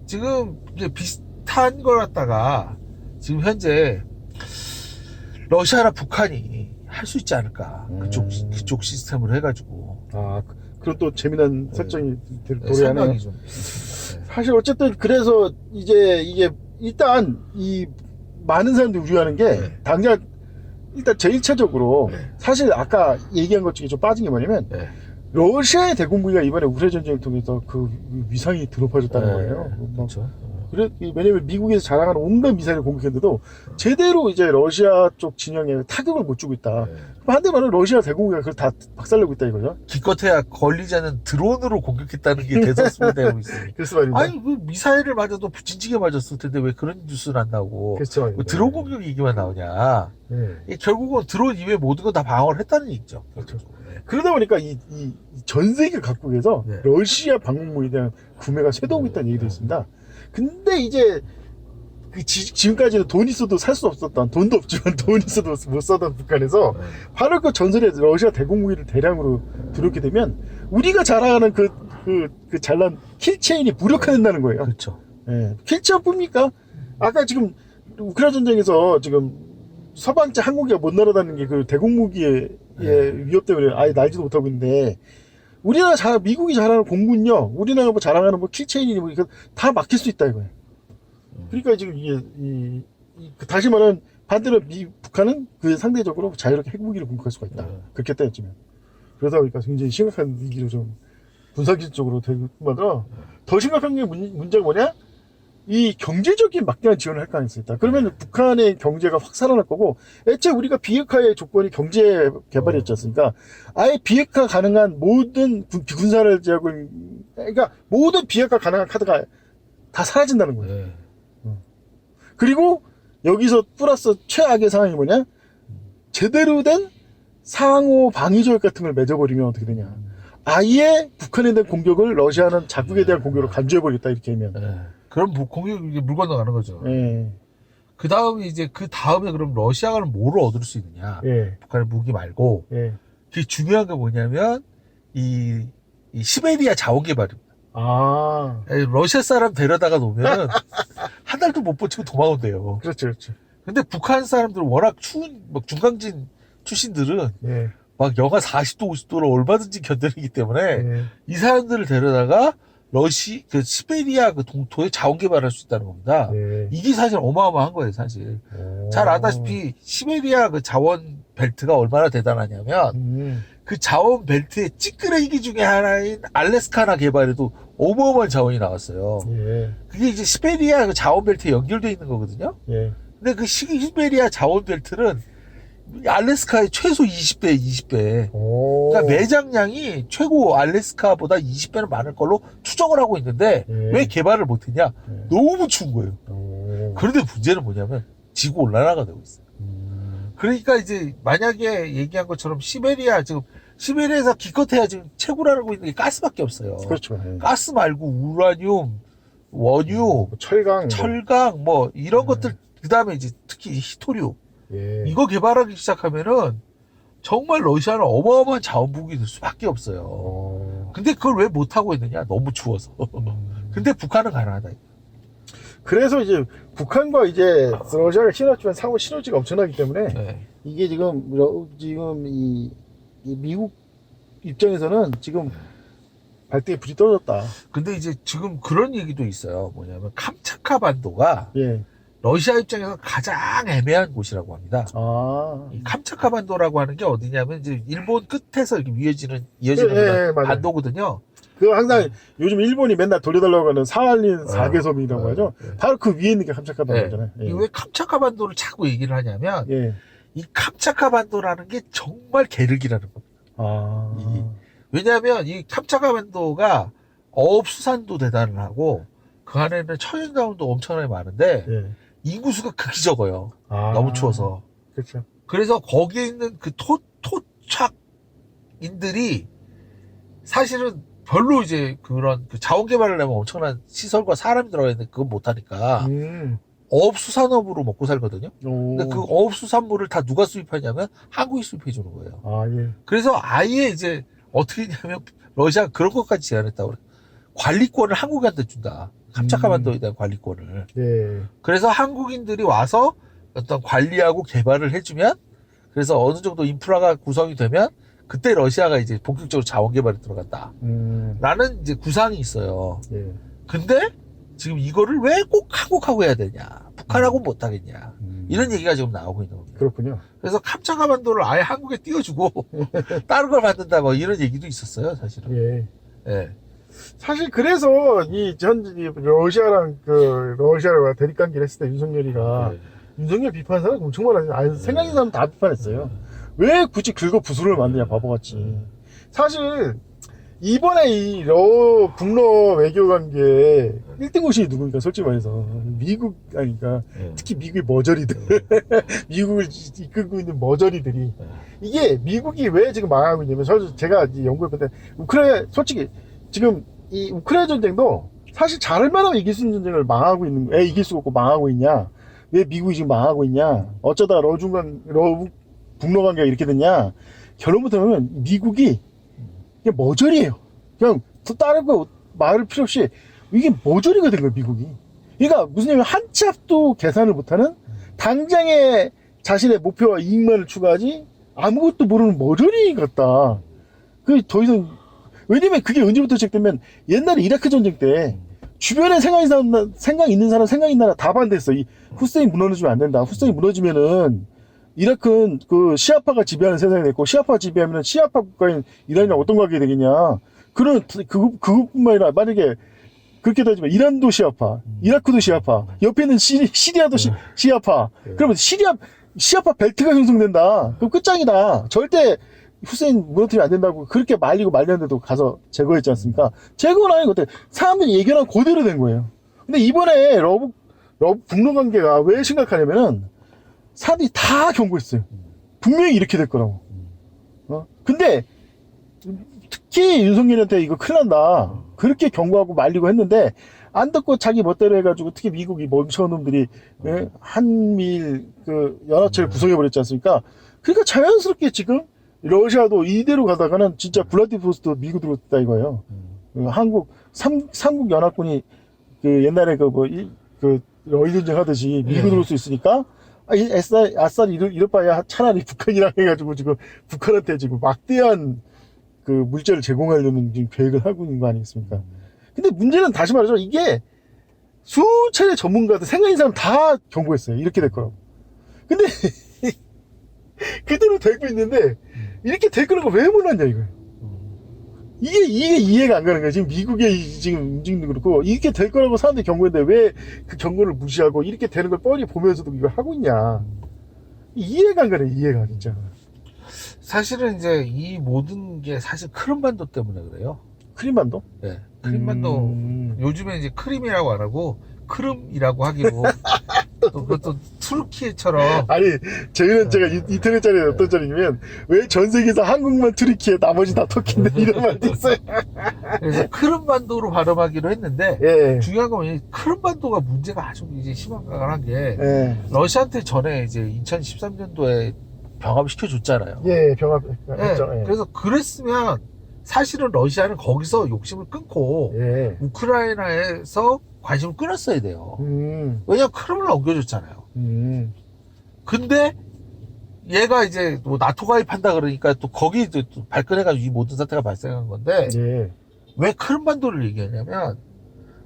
지금 이게 비슷한 걸 갖다가 지금 현재 러시아나 북한이 할 수 있지 않을까. 그쪽 시스템으로 해가지고. 그리고 또 재미난 설정이 도래하네요. 생각이 좀 있습니다. 사실 어쨌든 그래서 이제 이게 일단 이 많은 사람들이 우려하는 게 당장 일단 제1차적으로 사실 아까 얘기한 것 중에 좀 빠진 게 뭐냐면 러시아의 대공무기가 이번에 우크라이나 전쟁을 통해서 그 위상이 드높아졌다는 거예요. 그렇죠. 왜냐면 미국에서 자랑하는 온갖 미사일을 공격했는데도 제대로 이제 러시아 쪽 진영에 타격을 못 주고 있다. 반대말은 러시아 대공무기가 그걸 다 박살내고 있다 이거죠. 기껏해야 걸리지 않는 드론으로 공격했다는 게 대서술되고 있으니까. 그래서 말입니다. 아니 그 미사일을 맞아도 진지게 맞았을 텐데 왜 그런 뉴스는 안 나오고 그렇죠. 드론 공격 얘기만 나오냐. 결국은 드론 이외 모든 건 다 방어를 했다는 얘기죠. 그렇죠. 그러다 보니까 전 세계 각국에서 러시아 방공무기에 대한 구매가 쇄도하고 있다는 얘기도 있습니다. 근데 이제 지금까지는 돈 있어도 살 수 없었던, 돈도 없지만 돈 있어도 못 사던 북한에서 바로 그 전설의 러시아 대공무기를 대량으로 들어오게 되면 우리가 자랑하는 그 잘난 킬체인이 무력화된다는 거예요. 그렇죠. 예. 킬체인뿐입니까? 아까 지금 우크라이나 전쟁에서 지금 서방제 항공기가 못 날아다니는 게 그 대공무기의 위협 때문에 아예 날지도 못하고 있는데 미국이 잘하는 공군요, 우리나라가 뭐 자랑하는 뭐 킬체인이니 뭐 이거 다 막힐 수 있다 이거예요. 그러니까 지금 이게 다시 말하면 반대로 북한은 그 상대적으로 자유롭게 핵무기를 공격할 수가 있다. 그렇게 따지면. 그러다 보니까 굉장히 심각한 위기로 좀 군사기술적으로 되고 뿐만 더 심각한 게 문제가 뭐냐? 이 경제적인 막대한 지원을 할 가능성이 있다. 그러면 북한의 경제가 확 살아날 거고, 애초에 우리가 비핵화의 조건이 경제 개발이었지 않습니까? 아예 비핵화 가능한 모든 군사를 제하고, 그러니까 모든 비핵화 가능한 카드가 다 사라진다는 거예요. 그리고 여기서 플러스 최악의 상황이 뭐냐? 제대로 된 상호 방위조약 같은 걸 맺어버리면 어떻게 되냐? 아예 북한에 대한 공격을 러시아는 자국에 대한 공격으로 간주해버리겠다 이렇게 하면. 그럼 공격이 물 건너가는 거죠. 예. 그 다음에 그럼 러시아는 뭐를 얻을 수 있느냐? 북한의 무기 말고. 그게 중요한 게 뭐냐면 이 시베리아 자원 개발입니다. 러시아 사람 데려다가 놓으면 한 달도 못 버티고 도망온대요. 그렇죠. 근데 북한 사람들은 워낙 추운 막 중강진 출신들은 막 영하 40도 50도를 얼마든지 견뎌내기 때문에 이 사람들을 데려다가 시베리아 그 동토에 자원 개발할 수 있다는 겁니다. 이게 사실 어마어마한 거예요, 사실. 잘 아다시피 시베리아 그 자원 벨트가 얼마나 대단하냐면 그 자원 벨트의 찌끄레기 중에 하나인 알래스카나 개발에도 어마어마한 자원이 나왔어요. 예. 그게 이제 시베리아 그 자원 벨트에 연결되어 있는 거거든요. 예. 근데 그 시베리아 자원 벨트는 알래스카의 최소 20배. 오. 그러니까 매장량이 최고 알래스카보다 20배는 많을 걸로 추정을 하고 있는데 예. 왜 개발을 못했냐? 예. 너무 추운 거예요. 오. 그런데 문제는 뭐냐면 지구 온난화가 되고 있어요. 그러니까 이제 만약에 얘기한 것처럼 시베리아에서 기껏해야 지금 채굴하고 있는 게 가스밖에 없어요. 그렇죠. 예. 가스 말고 우라늄, 원유, 뭐 철강, 철강 뭐 이런 것들, 그다음에 이제 특히 히토리움 예. 이거 개발하기 시작하면은 정말 러시아는 어마어마한 자원부국이 될 수밖에 없어요. 어. 근데 그걸 왜 못하고 있느냐? 너무 추워서. 근데 북한은 가능하다. 그래서 이제 북한과 이제 러시아가 신화지만 상호 시너지가 엄청나기 때문에 네. 이게 지금 이 미국 입장에서는 지금 발등에 불이 떨어졌다. 근데 이제 지금 그런 얘기도 있어요. 뭐냐면 캄차카 반도가 예. 러시아 입장에서 가장 애매한 곳이라고 합니다. 아. 이 캄차카 반도라고 하는 게 어디냐면 이제 일본 끝에서 이렇게 이어지는 예, 맞아요. 반도거든요. 그거 항상 요즘 일본이 맨날 돌려달라고 하는 사할린 4개섬이라고 네. 하죠. 네. 바로 그 위에 있는 게 캄차카 네. 반도잖아요. 예. 왜 캄차카 반도를 자꾸 얘기를 하냐면 예. 이 캄차카 반도라는 게 정말 계륵이라는 겁니다. 아. 왜냐하면 이 캄차카 반도가 어업수산도 대단하고 그 안에는 천연자원도 엄청나게 많은데 예. 인구수가 극히 적어요. 아. 너무 추워서. 그렇죠. 그래서 거기에 있는 그 토착인들이 사실은 별로 이제 그런 그 자원 개발을 하면 엄청난 시설과 사람이 들어가 있는데 그건 못하니까 어업수산업으로 먹고 살거든요. 오. 근데 그 어업수산물을 다 누가 수입하냐면 한국이 수입해 주는 거예요. 아, 예. 그래서 아예 이제 어떻게 했냐면 러시아가 그런 것까지 제안했다고 그래. 관리권을 한국한테 준다. 캄차카 반도에 대한 관리권을. 예. 그래서 한국인들이 와서 어떤 관리하고 개발을 해주면, 그래서 어느 정도 인프라가 구성이 되면 그때 러시아가 이제 본격적으로 자원 개발에 들어간다. 라는 이제 구상이 있어요. 예. 근데 지금 이거를 왜 꼭 한국하고 해야 되냐? 북한하고 못 하겠냐? 이런 얘기가 지금 나오고 있는 겁니다. 그렇군요. 그래서 캄차카 반도를 아예 한국에 띄워주고 다른 걸 만든다 뭐 이런 얘기도 있었어요, 사실은. 예. 예. 사실 그래서 러시아와 대립 관계를 했을 때 윤석열이가 윤석열 비판하는 사람 엄청 많아요. 아니, 생각 있는 사람 다 비판했어요. 왜 굳이 긁어 부수를 만드냐, 바보같이. 사실 이번에 이 북러 외교 관계 1등 고신이 누굽니까? 솔직히 말해서 미국 아니까 특히 미국의 머저리들 미국을 이끌고 있는 머저리들이 이게 미국이 왜 지금 망하고 있냐면 제가 연구해볼 때 솔직히 지금 이 우크라이나 전쟁도 사실 잘할만하면 이길 수 있는 전쟁을 왜 이길 수가 없고 망하고 있냐, 왜 미국이 지금 망하고 있냐, 어쩌다 북러 관계가 이렇게 됐냐, 결론부터 보면 미국이 이게 머저리예요. 그냥 다른 거 말할 필요 없이 이게 머저리가 된 거예요, 미국이. 그러니까 무슨 얘기냐면 한 치 앞도 계산을 못하는, 당장의 자신의 목표와 이익만을 추구하지 아무것도 모르는 머저리 같다. 그 더 이상, 왜냐면 그게 언제부터 시작되면 옛날에 이라크 전쟁 때 주변에 생각 있는 사람 다 반대했어. 이 후세인 무너지면 안 된다. 후세인 무너지면은 이라크는 그 시아파가 지배하는 세상이 됐고, 시아파가 지배하면 시아파 국가인 이란이랑 어떤 관계가 되겠냐. 그것뿐만 아니라 만약에 그렇게 따지면 이란도 시아파, 이라크도 시아파, 옆에 있는 시리아도 시아파. 그러면 시아파 벨트가 형성된다. 그럼 끝장이다. 절대 후세인 무너뜨리면 안 된다고 그렇게 말렸는데도 가서 제거했지 않습니까? 제거는 아닌 것 같아요. 사람들이 예견한 그대로 된 거예요. 근데 이번에 북러 관계가 왜 심각하냐면은 사람들이 다 경고했어요. 분명히 이렇게 될 거라고. 근데 특히 윤석열한테 이거 큰일 난다. 그렇게 경고하고 말리고 했는데 안 듣고 자기 멋대로 해가지고, 특히 미국이 멍청한 놈들이 한미일 연합체를 구성해버렸지 않습니까? 그러니까 자연스럽게 지금 러시아도 이대로 가다가는 진짜 블라디보스토크 미국으로 됐다 이거예요. 삼국 연합군이 옛날에 러일 전쟁 하듯이 미국으로 올 수 있으니까 아싸리 이럴 바야 차라리 북한이랑 해가지고 지금 북한한테 지금 막대한 물자를 제공하려는 지금 계획을 하고 있는 거 아니겠습니까? 근데 문제는 다시 말하죠. 이게 수차례 전문가들, 생각 있는 사람 다 경고했어요. 이렇게 될 거라고. 근데 그대로 되고 있는데 이렇게 될 거라고 왜 몰랐냐 이거예요. 이게 이해가 안 가는 거야. 지금 미국의 지금 움직임도 그렇고, 이렇게 될 거라고 사람들이 경고했는데 왜 그 경고를 무시하고 이렇게 되는 걸 뻔히 보면서도 이걸 하고 있냐. 이해가 안 가네, 이해가, 진짜. 사실은 이제 이 모든 게 사실 크림반도 때문에 그래요. 크림반도? 네. 크림반도, 요즘에 이제 크림이라고 안 하고, 크름이라고 하기로. 또 그것도 투르키예처럼. 아니, 저희는 제가 인터넷짜리 어떤 짜리냐면, 왜 전 세계에서 한국만 투르키에 나머지 다 터키인데, 이런 말도 있어요. 그래서 크름반도로 발음하기로 했는데, 예. 중요한 건 이 크름반도가 문제가 아주 이제 심각한 게, 예. 러시아한테 전에 이제 2013년도에 병합시켜줬잖아요. 예, 병합, 예, 했죠. 예. 그래서 그랬으면 사실은 러시아는 거기서 욕심을 끊고 예. 우크라이나에서 관심을 끊었어야 돼요. 왜냐면 크림을 넘겨줬잖아요. 근데 얘가 이제 뭐 나토 가입한다 그러니까 또 거기 이제 또 발끈해가지고 이 모든 사태가 발생한 건데 예. 왜 크림반도를 얘기하냐면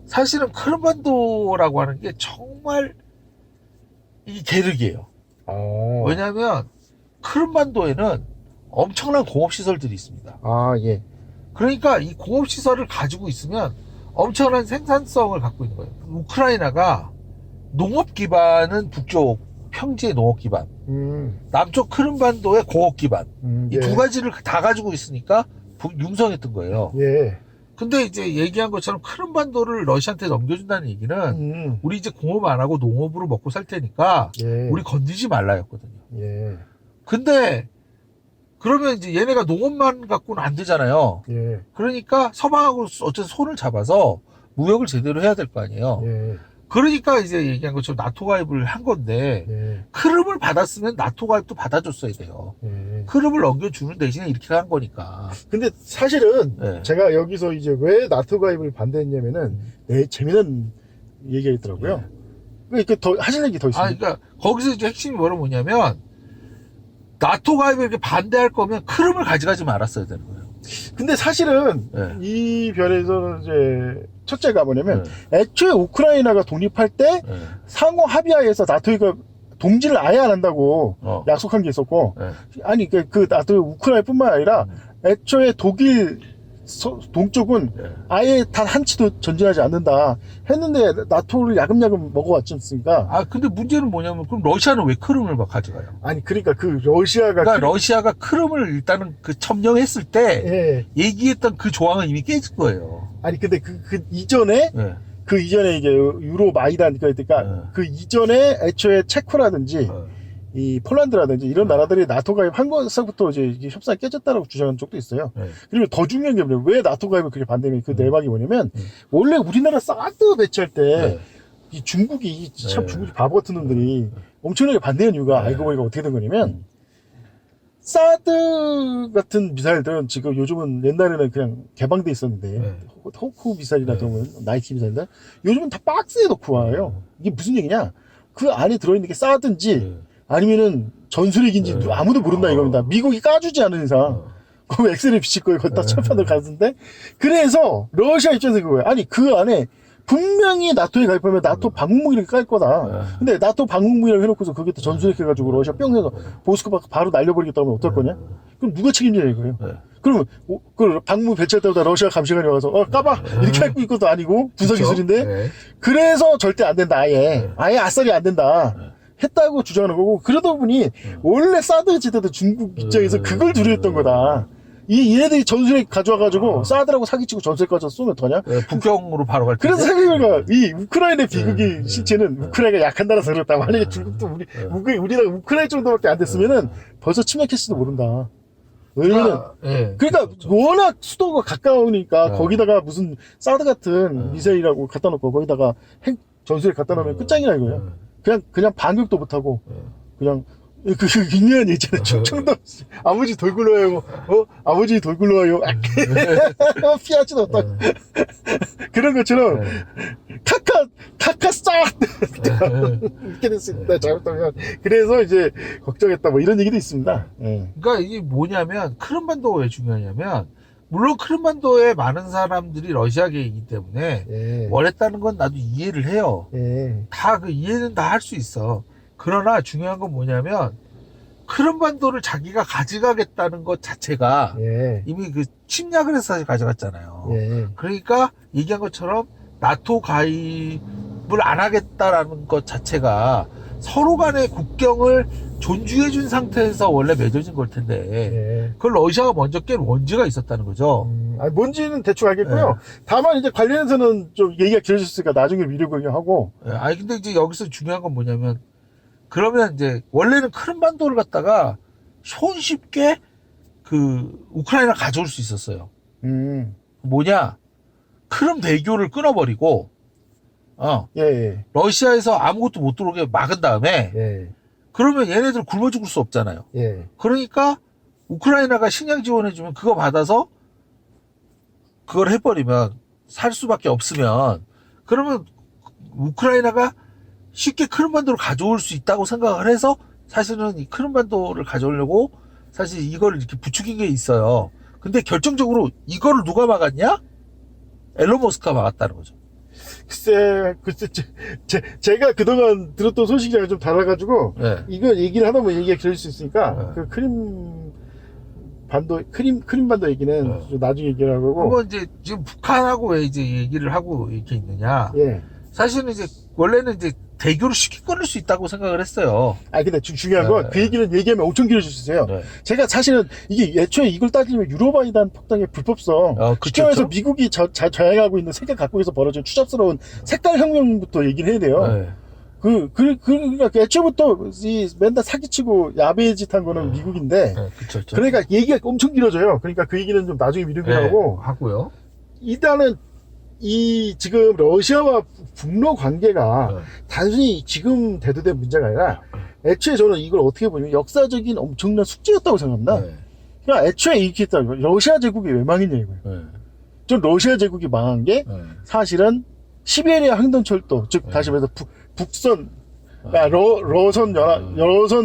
사실은 크림반도라고 하는 게 정말 이 계륵이에요. 왜냐하면 크림반도에는 엄청난 공업시설들이 있습니다. 아, 예. 그러니까 이 공업시설을 가지고 있으면 엄청난 생산성을 갖고 있는 거예요. 우크라이나가 농업 기반은 북쪽 평지의 농업 기반, 남쪽 크림반도의 공업 기반, 이 두 가지를 다 가지고 있으니까 융성했던 거예요. 예. 근데 이제 얘기한 것처럼 크림반도를 러시아한테 넘겨준다는 얘기는 우리 이제 공업 안 하고 농업으로 먹고 살 테니까 예. 우리 건드리지 말라였거든요. 예. 근데 그러면 이제 얘네가 농업만 갖고는 안 되잖아요. 예. 그러니까 서방하고 어쨌든 손을 잡아서 무역을 제대로 해야 될 거 아니에요. 예. 그러니까 이제 얘기한 것처럼 나토 가입을 한 건데 예. 크림을 받았으면 나토 가입도 받아줬어야 돼요. 예. 크림을 넘겨주는 대신에 이렇게 한 거니까. 근데 사실은 예. 제가 여기서 이제 왜 나토 가입을 반대했냐면은 재미난 얘기가 있더라고요. 그러니까 더 하실 얘기 더 있습니다. 그러니까 거기서 이제 핵심이 뭐냐면 나토 가입에 이렇게 반대할 거면 크림을 가져가지 말았어야 되는 거예요. 근데 사실은 네. 이 별에서 이제 첫째가 뭐냐면 애초에 우크라이나가 독립할 때 상호 합의하에서 나토가 동지를 아예 안 한다고 약속한 게 있었고 아니 그 나토 우크라이나뿐만 아니라 애초에 독일 동쪽은 아예 단 한 치도 전진하지 않는다 했는데 나토를 야금야금 먹어왔지 않습니까? 근데 문제는 뭐냐면 그럼 러시아는 왜 크림을 막 가져가요? 아니 그러니까 그 러시아가 러시아가 크림을 일단은 그 점령했을 때 얘기했던 그 조항은 이미 깨질 거예요. 아니 근데 그 이전에 그 이전에 이게 유로 마이단 그러니까 그 이전에 애초에 체코라든지 이 폴란드라든지 이런 나라들이 나토 가입 한 것서부터 이제 협상이 깨졌다라고 주장한 적도 있어요. 그리고 더 중요한 게 뭐냐면 왜 나토 가입을 그렇게 반대하면 그 내막이 뭐냐면 원래 우리나라 사드 배치할 때 이 중국이 참 중국이 바보 같은 놈들이 엄청나게 반대한 이유가 알고 보니까 어떻게 된 거냐면 사드 같은 미사일들은 지금 요즘은 옛날에는 그냥 개방돼 있었는데 호크 미사일이나 그런 건 나이키 미사일들 요즘은 다 박스에 넣고 와요. 이게 무슨 얘기냐? 그 안에 들어있는 게 사드인지 아니면은 전술핵인지 아무도 모른다 이겁니다. 미국이 까주지 않은 이상 그럼 엑셀에 비칠 거예요. 거기다 철판을 가는데 그래서 러시아 입장에서 그거예요. 아니 그 안에 분명히 나토에 가입하면 나토 방공무기를 깔 거다. 근데 나토 방공무기를 해놓고서 거기다 전술핵 해가지고 러시아 뿅 해서 모스크바 바로 날려버리겠다 하면 어떨 거냐? 그럼 누가 책임져야 이거예요? 그러면 그 방공 배치할 때마다 러시아 감시관이 와서 까봐 이렇게 할 것도 아니고 분석기술인데 그래서 절대 안 된다. 아예 아싸리 안 된다. 했다고 주장하는 거고 그러다 보니 원래 사드 지대도 중국 입장에서 그걸 두려웠던 거다. 얘네들이 전술핵 가져와가지고 사드라고 사기치고 전술핵 가져와 쏘면 더냐? 북경으로 바로 갈 때. 그래서 생각해보니까 이 우크라이나 비극이 실체는 우크라이나가 약한 나라서 그렇다. 만약에 중국도 우리나라 우크라이나 정도밖에 안 됐으면은 벌써 침략했을지도 모른다. 왜냐면은 그러니까 워낙 수도가 가까우니까 거기다가 무슨 사드 같은 미사일이라고 갖다 놓고 거기다가 핵 전술핵 갖다 놓으면 끝장이라 이거예요. 그냥 반격도 못하고 그냥 그 유명한 얘기 있잖아요. 충청도 아버지 돌 굴러와요. 아버지 돌 굴러와요. 피하지도 못하고 그런 것처럼 카카 싹 이렇게 됐습니다. 잘못하면 그래서 이제 걱정했다 뭐 이런 얘기도 있습니다. 그러니까 이게 뭐냐면 크림반도가 왜 중요하냐면 물론 크림반도에 많은 사람들이 러시아계이기 때문에 원했다는 건 나도 이해를 해요. 다 그 이해는 다 할 수 있어. 그러나 중요한 건 뭐냐면 크림반도를 자기가 가져가겠다는 것 자체가 예. 이미 그 침략을 해서 사실 가져갔잖아요. 예. 그러니까 얘기한 것처럼 나토 가입을 안 하겠다라는 것 자체가 서로 간의 국경을 존중해 준 상태에서 원래 맺어진 걸 텐데 예. 그걸 러시아가 먼저 깬 원죄가 있었다는 거죠. 아니, 뭔지는 대충 알겠고요. 다만 이제 관련해서는 좀 얘기가 길어졌으니까 나중에 미루고 하고. 예, 아니 근데 이제 여기서 중요한 건 뭐냐면 그러면 이제 원래는 크림반도를 갖다가 손쉽게 그 우크라이나 가져올 수 있었어요. 뭐냐? 크림 대교를 끊어버리고 예, 예. 러시아에서 아무것도 못 들어오게 막은 다음에 예. 그러면 얘네들 굶어 죽을 수 없잖아요. 예. 그러니까 우크라이나가 식량 지원해주면 그거 받아서 그걸 해버리면 살 수밖에 없으면 그러면 우크라이나가 쉽게 크림반도를 가져올 수 있다고 생각을 해서 사실은 이 크림반도를 가져오려고 사실 이걸 이렇게 부추긴 게 있어요. 근데 결정적으로 이거를 누가 막았냐? 앨런 머스크가 막았다는 거죠. 글쎄, 제가 그동안 들었던 소식이랑 좀 달라가지고, 네. 이거 얘기를 하다 보면 얘기가 길어질 수 있으니까, 네. 그 크림반도 얘기는 네. 좀 나중에 얘기를 하고. 한번 이제 지금 북한하고 왜 이제 얘기를 하고 이렇게 있느냐? 예. 사실은 이제 원래는 이제 대교를 쉽게 끊을 수 있다고 생각을 했어요. 근데 중요한 건 그 얘기는 얘기하면 엄청 길어질 수 있어요. 네. 제가 사실은 이게 애초에 이걸 따지면 유로바이단 폭탄의 불법성, 그쵸. 국경에서 미국이 저항하고 있는 세계 각국에서 벌어진 추잡스러운 색깔 혁명부터 얘기를 해야 돼요. 네. 그러니까 애초부터 맨날 사기치고 야베 짓 한 거는 미국인데, 네, 그쵸. 그러니까 얘기가 엄청 길어져요. 그러니까 그 얘기는 좀 나중에 미루기로 하고요. 일단은 지금 러시아와 북러 관계가 단순히 지금 대두된 문제가 아니라 애초에 저는 이걸 어떻게 보냐면 역사적인 엄청난 숙제였다고 생각합니다. 그러니까 애초에 이렇게 했다는 거예요. 러시아 제국이 왜 망했냐 이거예요. 전 러시아 제국이 망한 게 사실은 시베리아 항전철도, 즉 다시 말해서 북선, 그러니까 러선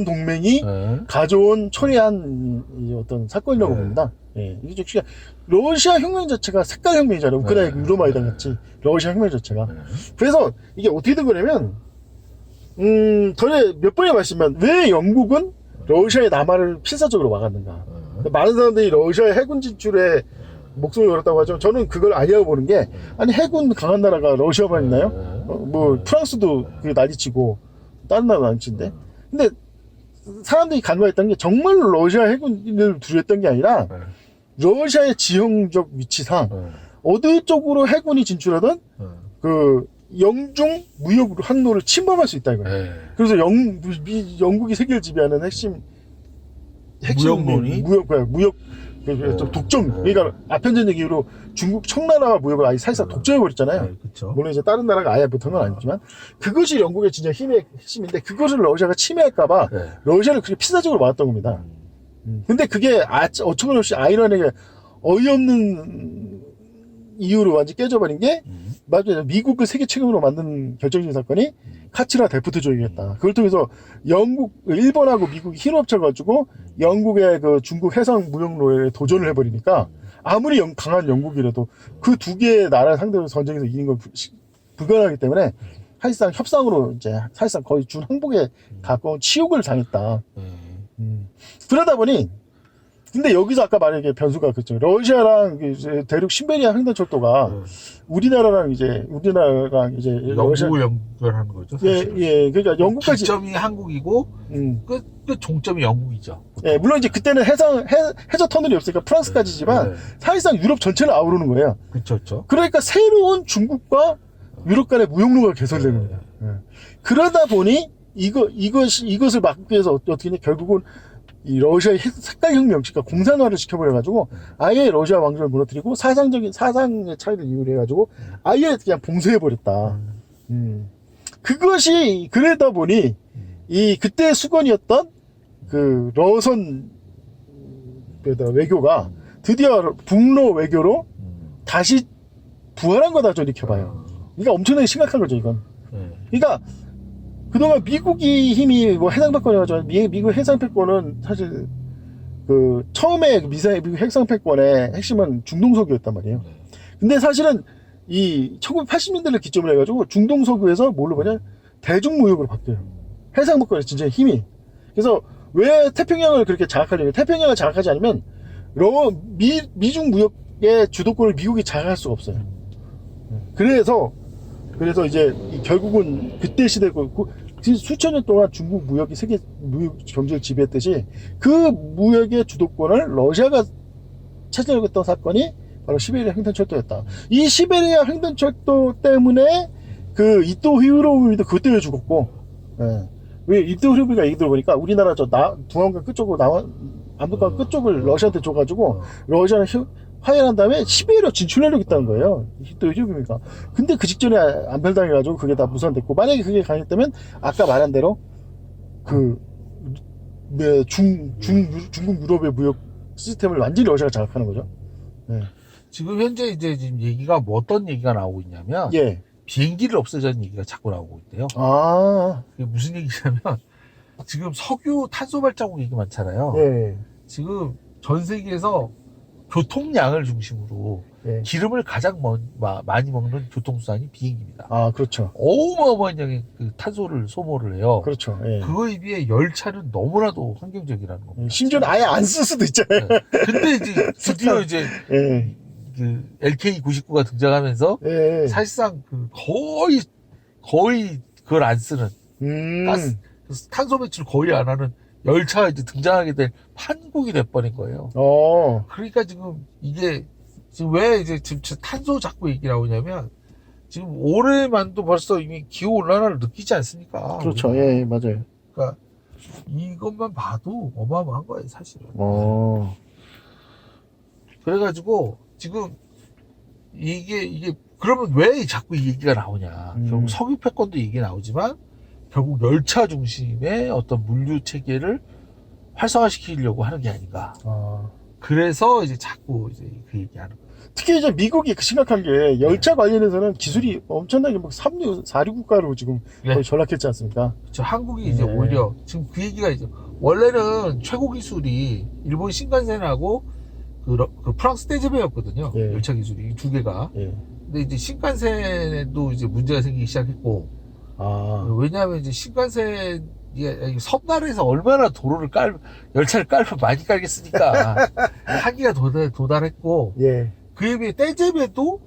동맹이 가져온 초래한 어떤 사건이라고 봅니다. 이게 좀 러시아 혁명 자체가 색깔 혁명이잖아요. 우크라이나 유로마이단 같이 러시아 혁명 자체가. 그래서 이게 어떻게 된 거냐면 전에 몇 번이나 말씀만 왜 영국은 러시아의 남하를 필사적으로 막았는가. 많은 사람들이 러시아의 해군 진출에 목숨을 걸었다고 하죠. 저는 그걸 아니라고 보는 게, 아니 해군 강한 나라가 러시아만 있나요? 뭐 프랑스도 그 난리치고 다른 나라 난리치는데. 근데 사람들이 간과했던 게 정말로 러시아 해군을 두려웠던 게 아니라 러시아의 지형적 위치상 어느 쪽으로 해군이 진출하든 그 영중 무역 항로를 침범할 수 있다 이거예요. 그래서 영국이 세계를 지배하는 핵심 무역론이 무역 독점. 그러니까 아편전쟁 이후로 중국 청나라와 무역을 아예 사실상 독점해버렸잖아요. 물론 이제 다른 나라가 아예 못한 건 아니지만 그것이 영국의 진짜 힘의 핵심인데 그것을 러시아가 침해할까봐 러시아를 그렇게 필사적으로 막았던 겁니다. 근데 그게 어처구니없이 아이러니하게 어이없는 이유로 완전히 깨져버린 게 맞아요. 미국을 세계 최강으로 만든 결정적인 사건이 카츠라 데프트 조약이었다. 그걸 통해서 일본하고 미국이 힘합쳐가지고 영국의 그 중국 해상 무역로에 도전을 해버리니까 아무리 강한 영국이라도 그 두 개의 나라 상대로 전쟁에서 이긴 건 불가능하기 때문에 사실상 협상으로 이제 사실상 거의 준항복에 가까운 치욕을 당했다. 그러다 보니 근데 여기서 아까 말한 게 변수가 그렇죠. 러시아랑 이제 대륙 시베리아 횡단철도가 우리나라랑 이제 영국을 연결하는 거죠. 예. 그러니까 영국까지 기점이 한국이고 끝 종점이 영국이죠. 예, 물론 이제 그때는 해저 터널이 없으니까 프랑스까지지만 사실상 유럽 전체를 아우르는 거예요. 그렇죠. 그러니까 새로운 중국과 유럽 간의 무역로가 개설되는 겁니다. 그러다 보니 이것을 막기 위해서 어떻게 했냐 결국은 이 러시아의 색깔혁명, 그러니까 공산화를 시켜버려가지고 아예 러시아 왕조를 무너뜨리고 사상의 차이를 이유로 해가지고 아예 그냥 봉쇄해버렸다. 그것이 그러다 보니 그때 수건이었던 그 러선 외교가 드디어 북러 외교로 다시 부활한 거다 저는 이렇게 봐요. 그러니까 엄청나게 심각한 거죠 이건. 그러니까 그동안 미국이 힘이 뭐 해상패권이라고 미국 해상패권은 사실 그 처음에 미국 해상패권의 핵심은 중동석유였단 말이에요. 근데 사실은 이 1980년대를 기점으로 해가지고 중동석유에서 뭘로 보냐 대중무역으로 바뀌어요. 해상패권의 진짜 힘이. 그래서 왜 태평양을 그렇게 장악하려면, 태평양을 장악하지 않으면 미중 무역의 주도권을 미국이 장악할 수가 없어요. 그래서 이제 결국은 그때 시대 수천 년 동안 중국 무역이 세계 무역 경제를 지배했듯이 그 무역의 주도권을 러시아가 차지하려고 했던 사건이 바로 시베리아 횡단철도였다. 이 시베리아 횡단철도 때문에 그 이토 히로부미도 그것 때문에 죽었고, 예. 왜 이토 히로부미가 얘기 들어보니까 우리나라 두만강 끝쪽으로 남북강 끝쪽을 러시아한테 줘가지고 러시아는 화해한 다음에 시베리아 진출하려고 했다는 거예요. 이토 히로부미가. 근데 그 직전에 안펠당해가지고 그게 다 무산됐고, 만약에 그게 강했다면 아까 말한 대로 중국 유럽의 무역 시스템을 완전히 러시아가 장악하는 거죠. 예. 지금 현재 이제 지금 얘기가 어떤 얘기가 나오고 있냐면, 예. 비행기를 없애자는 얘기가 자꾸 나오고 있대요. 아. 그게 무슨 얘기냐면, 지금 석유 탄소 발자국 얘기 많잖아요. 예. 지금 전 세계에서 교통량을 중심으로 예. 기름을 가장 많이 먹는 교통수단이 비행기입니다. 아, 그렇죠. 어마어마한 양의 그 탄소를 소모를 해요. 그렇죠. 예. 그거에 비해 열차는 너무나도 환경적이라는 겁니다. 심지어는 아예 안 쓸 수도 있잖아요. 네. 근데 이제 드디어 이제 예. 그 LK99가 등장하면서 예. 사실상 그 거의 그걸 안 쓰는 가스, 탄소 배출 거의 안 하는 열차가 이제 등장하게 될 판국이 돼버린 거예요. 그러니까 지금 이게 지금 왜 이제 지금 탄소 자꾸 얘기 나오냐면, 지금 올해만도 벌써 이미 기후 온난화를 느끼지 않습니까? 그렇죠. 예, 맞아요. 그러니까 이것만 봐도 어마어마한 거예요, 사실은. 그래가지고 지금 이게 그러면 왜 자꾸 이 얘기가 나오냐? 결국 석유 패권도 얘기 나오지만 결국 열차 중심의 어떤 물류 체계를 활성화시키려고 하는 게 아닌가. 그래서 이제 자꾸 이제 그 얘기하는 거예요. 특히 이제 미국이 심각한 게 열차 관련해서는 기술이 엄청나게 막 3류, 4류 국가로 지금 거의 전락했지 않습니까? 그렇죠. 한국이 이제 오히려 지금 그 얘기가 이제 원래는 최고 기술이 일본 신칸센하고 그 프랑스 떼제베였거든요. 열차 기술이 이 두 개가. 근데 이제 신칸센에도 이제 문제가 생기기 시작했고. 왜냐하면 이제 신칸센 섬나라에서 얼마나 열차를 많이 깔겠으니까 한계가 도달했고, 그에 비해 떼제베도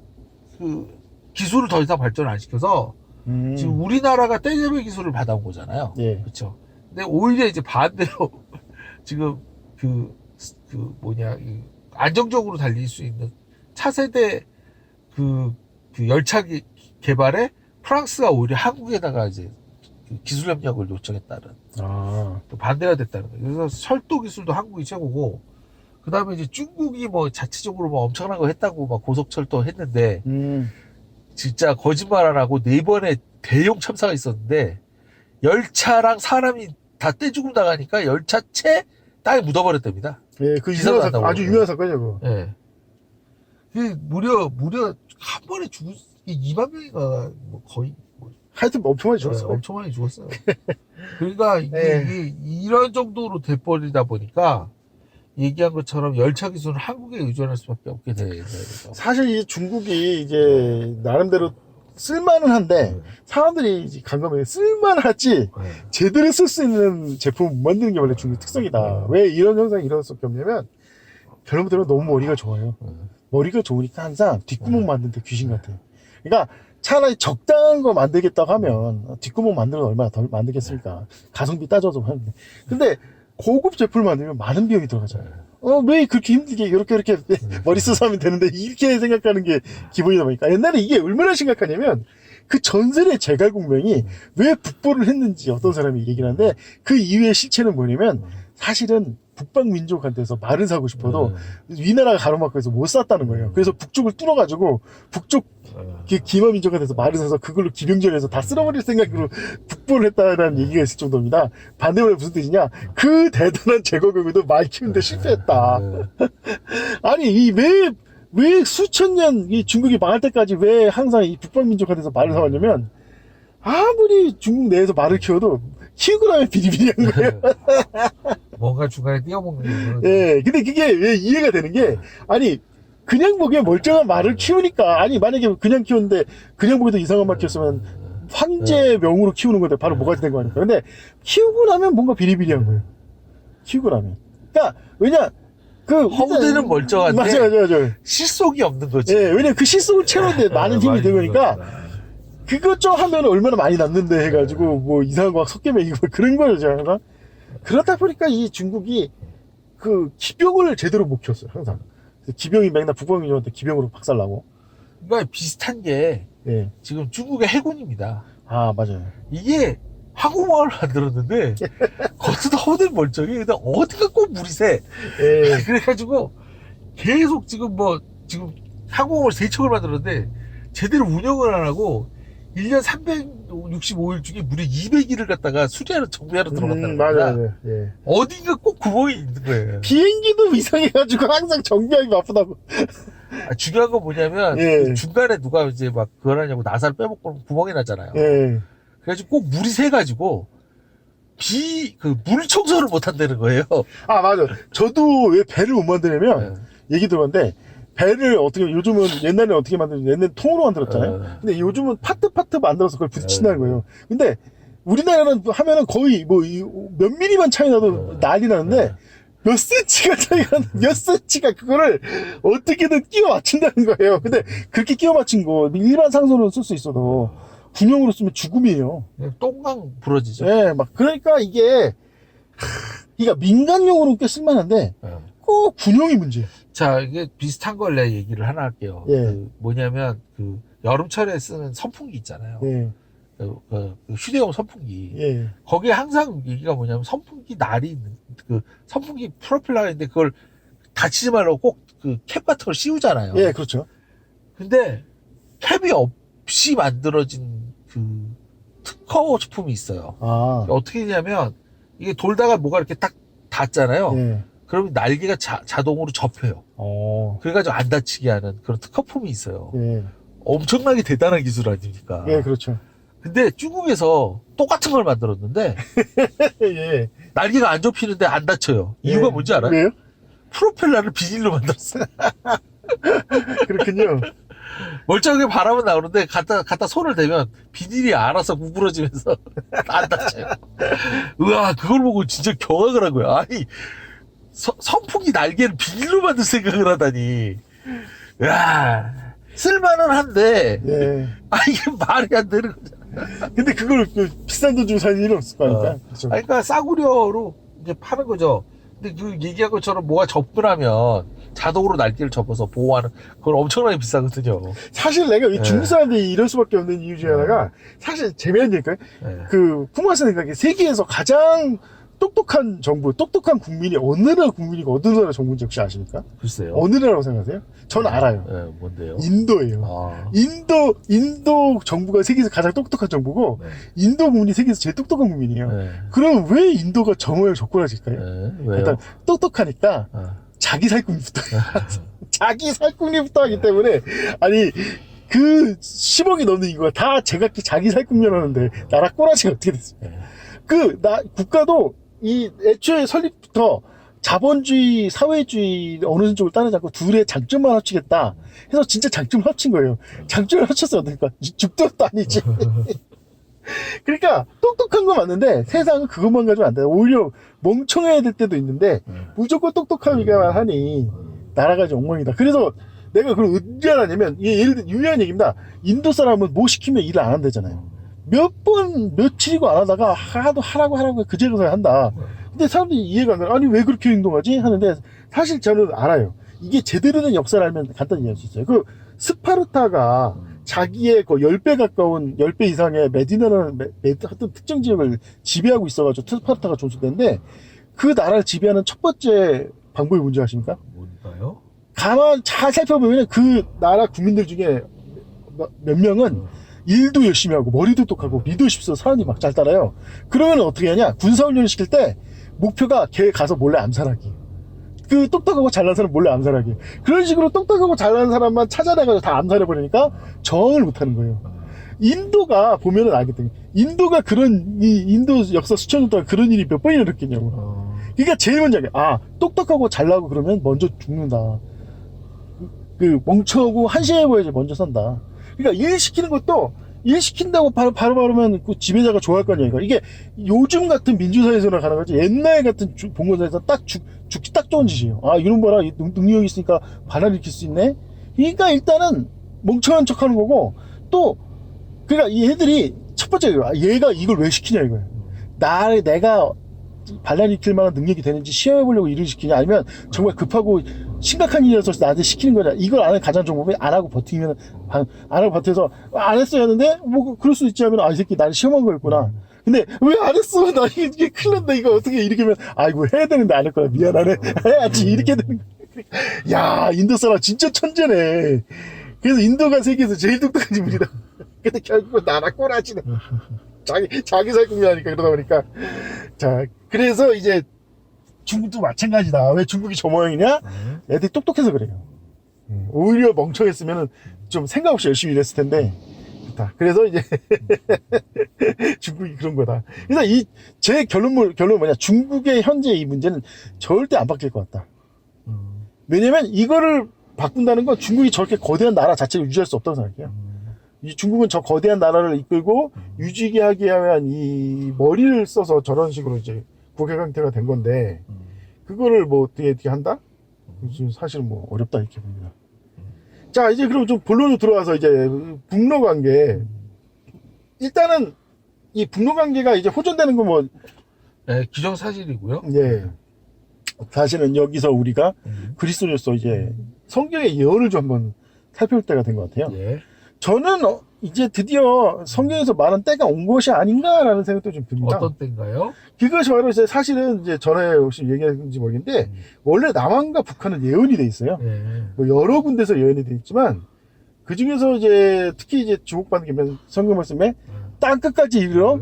그 기술을 더 이상 발전을 안 시켜서 지금 우리나라가 떼제베 기술을 받아온 거잖아요. 그렇죠. 근데 오히려 이제 반대로 지금 안정적으로 달릴 수 있는 차세대 그 열차 개발에 프랑스가 오히려 한국에다가 이제 기술 협력을 요청했다는, 또 반대가 됐다는 거예요. 그래서 철도 기술도 한국이 최고고, 그 다음에 이제 중국이 뭐 자체적으로 뭐 엄청난 거 했다고 막 고속철도 했는데, 진짜 거짓말 안 하고 4번의 대형 참사가 있었는데, 열차랑 사람이 다 떼죽음 당하니까 열차채 땅에 묻어버렸답니다. 그 아주 유명한 사건이죠, 그거. 그 무려 한 번에 2만 명이가 뭐 거의 하여튼 엄청 많이 죽었어요. 엄청 많이 죽었어요. 그러니까 이게 이런 정도로 돼버리다 보니까 얘기한 것처럼 열차 기술은 한국에 의존할 수밖에 없게 돼요. 사실 이 중국이 이제 나름대로 쓸만은 한데 사람들이 이제 간감하게 쓸만하지 제대로 쓸 수 있는 제품을 못 만드는 게 원래 중국 특성이다. 왜 이런 현상이 일어날 수밖에 없냐면, 결론부터는 너무 머리가 좋아요. 머리가 좋으니까 항상 뒷구멍 만드는데 귀신 같아요. 그러니까 차라리 적당한 거 만들겠다고 하면 뒷구멍 만들면 얼마나 덜 만들겠습니까? 가성비 따져서 하는데. 근데 고급 제품을 만들면 많은 비용이 들어가잖아요. 왜 그렇게 힘들게 이렇게 머리 써서 하면 되는데, 이렇게 생각하는 게 기본이다 보니까. 옛날에 이게 얼마나 심각하냐면, 그 전설의 제갈공명이 왜 북보를 했는지 어떤 사람이 얘기를 하는데, 그 이후의 실체는 뭐냐면, 사실은 북방민족한테서 말을 사고 싶어도 위나라가 가로막고 해서 못 샀다는 거예요. 그래서 북쪽을 뚫어가지고 북쪽 기마민족한테서 말을 사서 그걸로 기병전에서 다 쓸어버릴 생각으로 북보를 했다는 얘기가 있을 정도입니다. 반대로 무슨 뜻이냐? 그 대단한 제거경에도 말 키우는데 실패했다. 아니 왜 수천 년 이 중국이 망할 때까지 왜 항상 이 북방민족한테서 말을 사왔냐면, 아무리 중국 내에서 말을 키워도 키우고 나면 비리비리한 거예요. 뭔가 중간에 띄워먹는 거예요. 근데 그게 왜 이해가 되는 게, 아니 그냥 보기에 멀쩡한 말을 키우니까, 아니 만약에 그냥 키웠는데 그냥 보기도 이상한 말 키웠으면 황제 명으로 키우는 건데 바로 뭐가 된 거 아닙니까? 근데 키우고 나면 뭔가 비리비리한 거예요. 키우고 나면. 그러니까 왜냐 허브대는 멀쩡한데 맞아. 실속이 없는 거지. 예, 왜냐 그 실속을 채우는데 많은 힘이 들어가니까 그것 좀 하면 얼마나 많이 남는데 해가지고 뭐 이상한 거 섞여 매기고 그런 거죠. 항상. 그러다 보니까 이 중국이 그 기병을 제대로 못 키웠어요. 항상. 기병이 맨날 북방민족한테 기병으로 박살나고. 그러니까 비슷한 게 예. 지금 중국의 해군입니다. 아 맞아요. 이게 항공모함을 만들었는데 겉은 허들 멀쩡해. 근데 어디가 꼭 물이 새. 예. 그래가지고 계속 지금 항공모함을 3척을 만들었는데 제대로 운영을 안 하고 1년 365일 중에 무려 200일을 갖다가 수리하러 정비하러 들어간다는 거야. 맞아요. 예. 어딘가 꼭 구멍이 있는 거예요. 비행기도 이상해가지고 항상 정비하기 바쁘다고. 중요한 건 뭐냐면 예. 그 중간에 누가 이제 막 그걸 하냐고 나사를 빼먹고 구멍이 나잖아요. 예. 그래가지고 꼭 물이 새가지고 물 청소를 못 한다는 거예요. 아 맞아. 저도 왜 배를 못 만드냐면 얘기 들어봤는데 배를 어떻게 요즘은 옛날에 어떻게 만드는지 옛날에 통으로 만들었잖아요. 근데 요즘은 파트 만들어서 그걸 부딪힌다는 거예요. 근데 우리나라는 하면은 거의 뭐 몇 미리만 차이 나도 난리 나는데 몇 센치가 그거를 어떻게든 끼워 맞춘다는 거예요. 근데 그렇게 끼워 맞춘 거 일반 상소는 쓸 수 있어도 군용으로 쓰면 죽음이에요. 똥강 부러지죠. 네, 막 그러니까 이게 민간용으로는 꽤 쓸만한데 꼭 군용이 문제. 자, 이게 비슷한 걸 내가 얘기를 하나 할게요. 예. 뭐냐면 여름철에 쓰는 선풍기 있잖아요. 예. 휴대용 선풍기. 예. 거기에 항상 얘기가 뭐냐면 선풍기 날이 있는 선풍기 프로펠러가 있는데 그걸 다치지 말라고 꼭 캡 같은 걸 씌우잖아요. 예, 그렇죠. 근데 캡이 없이 만들어진 특허 제품이 있어요. 아. 어떻게 되냐면 이게 돌다가 뭐가 이렇게 딱 닿잖아요. 예. 그러면 날개가 자동으로 접혀요. 그래가지고 안 다치게 하는 그런 특허품이 있어요. 예. 엄청나게 대단한 기술 아닙니까? 예, 그렇죠. 근데 중국에서 똑같은 걸 만들었는데 예. 날개가 안 접히는데 안 다쳐요. 이유가 뭔지 알아요? 왜요? 프로펠러를 비닐로 만들었어요. 그렇군요. 멀쩡하게 바람은 나오는데 갖다 손을 대면 비닐이 알아서 구부러지면서 안 다쳐요. 우와, 그걸 보고 진짜 경악을 한 거야. 아니, 선풍기 날개를 비닐로 만들 생각을 하다니. 야, 쓸만은 한데, 예. 이게 말이 안 되는 거잖아. 근데 그걸 비싼 돈 주고 살 일은 없을 거 아닙니까? 그렇죠. 그러니까 싸구려로 이제 파는 거죠. 근데 얘기한 것처럼 뭐가 접근하면 자동으로 날개를 접어서 보호하는 그건 엄청나게 비싸거든요. 사실 내가 중국 사람들이 이럴 수밖에 없는 이유 중에 하나가 사실 재미난 얘기일까요? 쿠마 생각에 세계에서 가장 똑똑한 정부, 똑똑한 국민이 어느 나라 국민이고 어느 나라 정부인지 혹시 아십니까? 글쎄요. 어느 나라라고 생각하세요? 저는 알아요. 네, 뭔데요? 인도예요. 인도 정부가 세계에서 가장 똑똑한 정부고 인도 국민이 세계에서 제일 똑똑한 국민이에요. 그럼 왜 인도가 정오에 접근하실까요? 왜요? 일단 똑똑하니까 자기 살궁리부터 자기 살궁리부터 하기 때문에 아니 그 10억이 넘는 인구가 다 제각기 자기 살궁리를 하는데 나라 꼬라지가 어떻게 됐어요? 국가도 이 애초에 설립부터 자본주의, 사회주의 어느 쪽을 따르지 않고 둘의 장점만 합치겠다 해서 진짜 장점을 합친 거예요. 장점을 합쳤어요. 그러니까 죽도도 아니지. 그러니까 똑똑한 건 맞는데 세상은 그것만 가지고 안 돼. 오히려 멍청해야 될 때도 있는데 무조건 똑똑하기만 하니 나라가 좀 엉망이다. 그래서 내가 그걸 언제 알았냐면 이게 예를 들어 유명한 얘기입니다. 인도 사람은 뭐 시키면 일을 안 한다잖아요. 며칠이고 안 하다가 하라고 그제서야 한다. 근데 사람들이 이해가 안 가. 아니 왜 그렇게 행동하지? 하는데 사실 저는 알아요. 이게 제대로 된 역사를 알면 간단히 이해할 수 있어요. 스파르타가 자기의 10배 가까운 10배 이상의 메디나라는 어떤 특정 지역을 지배하고 있어가지고 스파르타가 존속됐는데 그 나라를 지배하는 첫 번째 방법이 뭔지 아십니까? 뭔가요? 가만 잘 살펴보면 그 나라 국민들 중에 몇 명은 일도 열심히 하고 머리도 똑하고 리더십도 사람이 막 잘 따라요. 그러면 어떻게 하냐? 군사훈련을 시킬 때 목표가 걔 가서 몰래 암살하기. 그 똑똑하고 잘난 사람 몰래 암살하기. 그런 식으로 똑똑하고 잘난 사람만 찾아내가지고 다 암살해버리니까 저항을 못하는 거예요. 인도가 보면은 알겠더니 인도가 인도 역사 수천 년 동안 그런 일이 몇 번이나 일어났겠냐고. 그러니까 제일 먼저 똑똑하고 잘나고 그러면 먼저 죽는다. 멍청하고 한심해 보여야지 먼저 산다. 그러니까 일 시키는 것도 일 시킨다고 바로면 그 지배자가 좋아할 거 아니야. 이게 요즘 같은 민주사회에서나 가는 거지. 옛날 같은 봉건사에서 죽기 딱 좋은 짓이에요. 아, 이런 거라 능력이 있으니까 반환 일으킬 수 있네. 그러니까 일단은 멍청한 척 하는 거고, 또 그러니까 이 애들이 첫 번째 얘가 이걸 왜 시키냐 이거예요. 내가 반란 일으킬 만한 능력이 되는지 시험해보려고 일을 시키냐, 아니면 정말 급하고 심각한 일이어서 나한테 시키는 거냐. 이걸 아는 가장 좋은 방법이 안 하고 버티면, 안 하고 버텨서 안 했어야 하는데 뭐 그럴 수 있지 하면, 아, 이 새끼 나를 시험한 거였구나. 근데 왜 안 했어? 나 이게 큰일 났다. 이거 어떻게 이렇게 하면, 아이고 해야 되는데 안 했구나. 미안하네. 해야지. 이렇게 되는 거야. 야, 인도 사람 진짜 천재네. 그래서 인도가 세계에서 제일 똑똑한 인물이다. 근데 결국 나라 꼬라지네. 자기 살 궁리하니까. 그러다 보니까. 자, 그래서 이제 중국도 마찬가지다. 왜 중국이 저 모양이냐? 애들이 똑똑해서 그래요. 오히려 멍청했으면 좀 생각 없이 열심히 일했을 텐데. 좋다. 그래서 이제 중국이 그런 거다. 그래서 제 결론은 뭐냐? 중국의 현재 이 문제는 절대 안 바뀔 것 같다. 왜냐면 이거를 바꾼다는 건 중국이 저렇게 거대한 나라 자체를 유지할 수 없다고 생각해요. 이 중국은 저 거대한 나라를 이끌고 유지하게 하기 위한 이 머리를 써서 저런 식으로 이제 국외 강태가 된 건데, 그거를 뭐 어떻게 한다? 지금 사실은 뭐 어렵다 이렇게 봅니다. 자, 이제 그럼 좀 본론으로 들어와서 이제 북러 관계. 일단은 이 북러 관계가 이제 호전되는 건 뭐, 네, 기정사실이고요. 예. 사실은 여기서 우리가 그리스도로서 이제 성경의 예언을 좀 한번 살펴볼 때가 된 것 같아요. 예. 저는 이제 드디어 성경에서 말한 때가 온 것이 아닌가라는 생각도 좀 듭니다. 어떤 때인가요? 그것이 바로 이제 사실은 이제 전에 혹시 얘기했는지 모르겠는데, 원래 남한과 북한은 예언이 돼 있어요. 예. 뭐 여러 군데서 예언이 돼 있지만, 그 중에서 이제 특히 이제 주목받는 게 성경 말씀에 땅 끝까지 이르러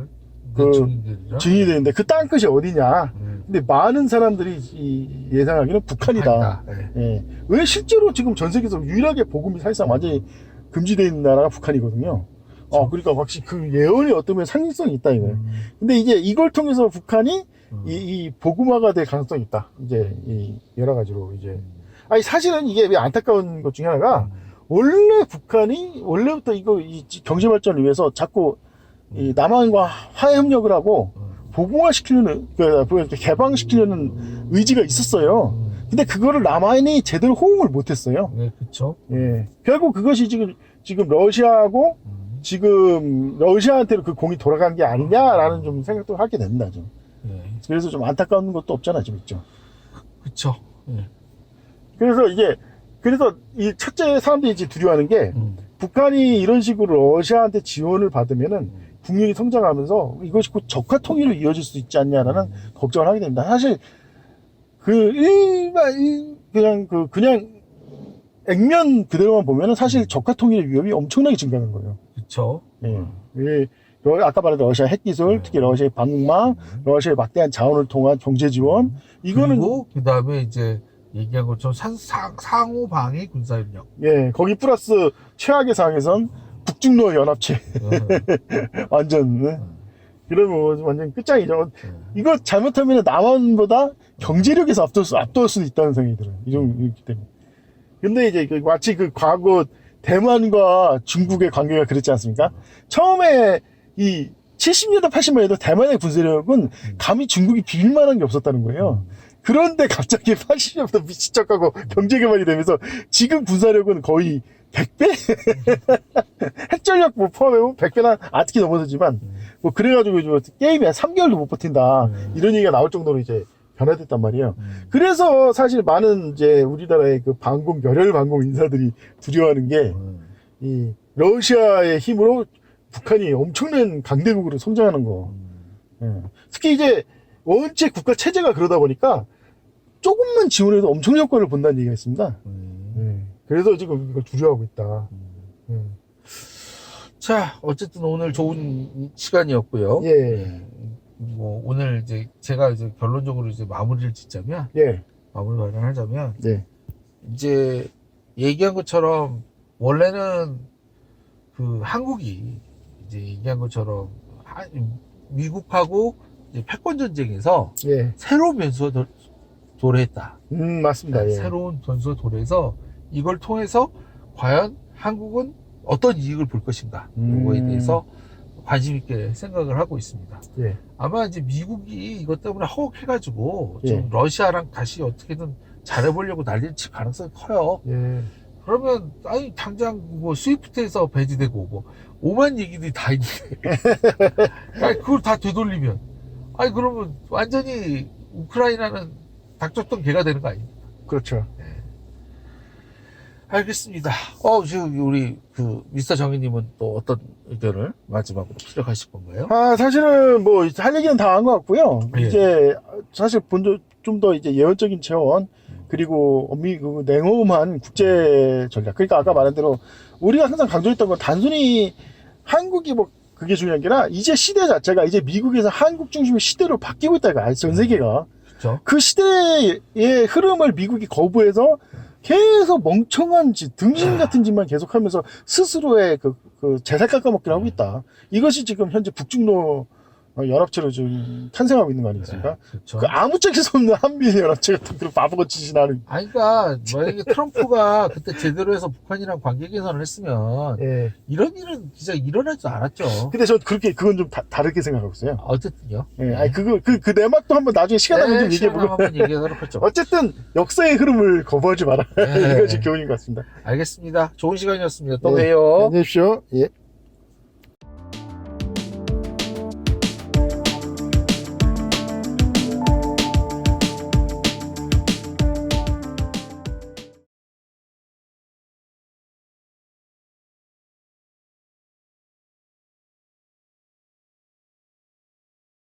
증인이 되는데, 그 땅 끝이 어디냐? 근데 많은 사람들이 예상하기는 북한이다. 예. 왜 실제로 지금 전 세계에서 유일하게 복음이 사실상 완전히 금지되어 있는 나라가 북한이거든요. 그러니까 확실히 그 예언이 어떤 면에 상징성이 있다 이거예요. 근데 이제 이걸 통해서 북한이 이 복음화가 될 가능성이 있다. 이제 여러 가지로 이제. 아니 사실은 이게 왜 안타까운 것 중에 하나가, 원래 북한이 원래부터 이 경제 발전을 위해서 자꾸 이 남한과 화해 협력을 하고 복음화시키려는, 개방시키려는 의지가 있었어요. 근데 그거를 남한이 제대로 호응을 못했어요. 네, 그렇죠. 예, 결국 그것이 지금 러시아하고 지금 러시아한테로 그 공이 돌아간 게 아니냐라는 좀 생각도 하게 됩니다. 좀. 예. 그래서 좀 안타까운 것도 없잖아, 좀 있죠. 그렇죠. 예. 그래서 이 첫째 사람들이 이제 두려워하는 게, 북한이 이런 식으로 러시아한테 지원을 받으면은 국력이 성장하면서 이것이 곧 적화 통일로 이어질 수 있지 않냐라는 걱정을 하게 됩니다. 사실 그냥 액면 그대로만 보면은 사실 적화 통일의 위험이 엄청나게 증가하는 거예요. 그렇죠. 예. 아까 말했던 러시아 핵기술, 특히 러시아의 방공망, 러시아의 막대한 자원을 통한 경제 지원, 이거는. 그리고 그다음에 이제 얘기한 것처럼 상호 방위 군사협력. 예, 거기 플러스 최악의 상황에선 북중러 연합체. 완전. 그러면 완전 끝장이죠. 이거 잘못하면 남한보다 경제력에서 압도할 수도 있다는 생각이 들어요. 이렇기 때문에. 근데 이제 마치 과거 대만과 중국의 관계가 그랬지 않습니까? 처음에 이 70년대, 80년대에도 대만의 군사력은 감히 중국이 비빌 만한 게 없었다는 거예요. 그런데 갑자기 80년부터 미친 척하고 경제 개발이 되면서 지금 군사력은 거의 100배? 핵전력 뭐 포함해보면 100배나 아트키 넘어서지만, 뭐 그래가지고 게임이 한 3개월도 못 버틴다. 이런 얘기가 나올 정도로 이제 변화됐단 말이에요. 그래서 사실 많은 이제 우리나라의 그 열혈 방공 인사들이 두려워하는 게, 이 러시아의 힘으로 북한이 엄청난 강대국으로 성장하는 거. 특히 이제 원체 국가 체제가 그러다 보니까 조금만 지원해도 엄청난 효과를 본다는 얘기가 있습니다. 그래서 지금 이걸 두려워하고 있다. 자, 어쨌든 오늘 좋은 시간이었고요. 예. 뭐 오늘 이제 제가 이제 결론적으로 이제 마무리를 짓자면, 예. 마무리 발언하자면, 예. 이제 얘기한 것처럼 원래는 그 한국이 이제 얘기한 것처럼 미국하고 이제 패권 전쟁에서 예. 새로운 변수가 도래했다. 맞습니다. 예. 새로운 변수가 도래해서 이걸 통해서 과연 한국은 어떤 이익을 볼 것인가 그거에 대해서 관심 있게 생각을 하고 있습니다. 예. 아마 이제 미국이 이것 때문에 허걱해가지고 예. 좀 러시아랑 다시 어떻게든 잘해보려고 난리를 칠 가능성이 커요. 예. 그러면 아니 당장 뭐 스위프트에서 배제되고 뭐 오만 얘기들이 다 있는데 아니 그걸 다 되돌리면 아니 그러면 완전히 우크라이나는 닥쳤던 개가 되는 거 아닙니까? 그렇죠. 알겠습니다. 지금 우리 그 미스터 정희님은 또 어떤 의견을 마지막으로 피력하실 건가요? 사실은 뭐 할 얘기는 다 한 것 같고요. 예. 이제 사실 좀 더 이제 예언적인 차원 그리고 그 냉엄한 국제 전략. 그러니까 아까 말한 대로 우리가 항상 강조했던 건 단순히 한국이 뭐 그게 중요한 게 아니라 이제 시대 자체가 이제 미국에서 한국 중심의 시대로 바뀌고 있다 이거 전 세계가. 그렇죠. 그 시대의 흐름을 미국이 거부해서 계속 멍청한 짓, 등신 같은 짓만 계속하면서 스스로의 그 재살 깎아먹기를 하고 있다. 이것이 지금 현재 북중로 연합체로 지금 탄생하고 있는 거 아니겠습니까? 네, 그렇죠. 그 아무짝에 서 없는 한미일 연합체 같은 그런 바보같이 짓하는. 아니, 그러니까 만약에 트럼프가 그때 제대로 해서 북한이랑 관계 개선을 했으면 예. 이런 일은 진짜 일어나지 않았죠. 근데 저 그건 좀 다르게 생각하고 있어요. 어쨌든요. 예. 아니 그 내막도 한번 나중에 시간 나면 좀 얘기해보고. 한번 얘기하도록 하죠. 어쨌든 역사의 흐름을 거부하지 마라. 네. 이것이 교훈인 것 같습니다. 알겠습니다. 좋은 시간이었습니다. 또 예. 봬요. 안녕히 계십시오. 예.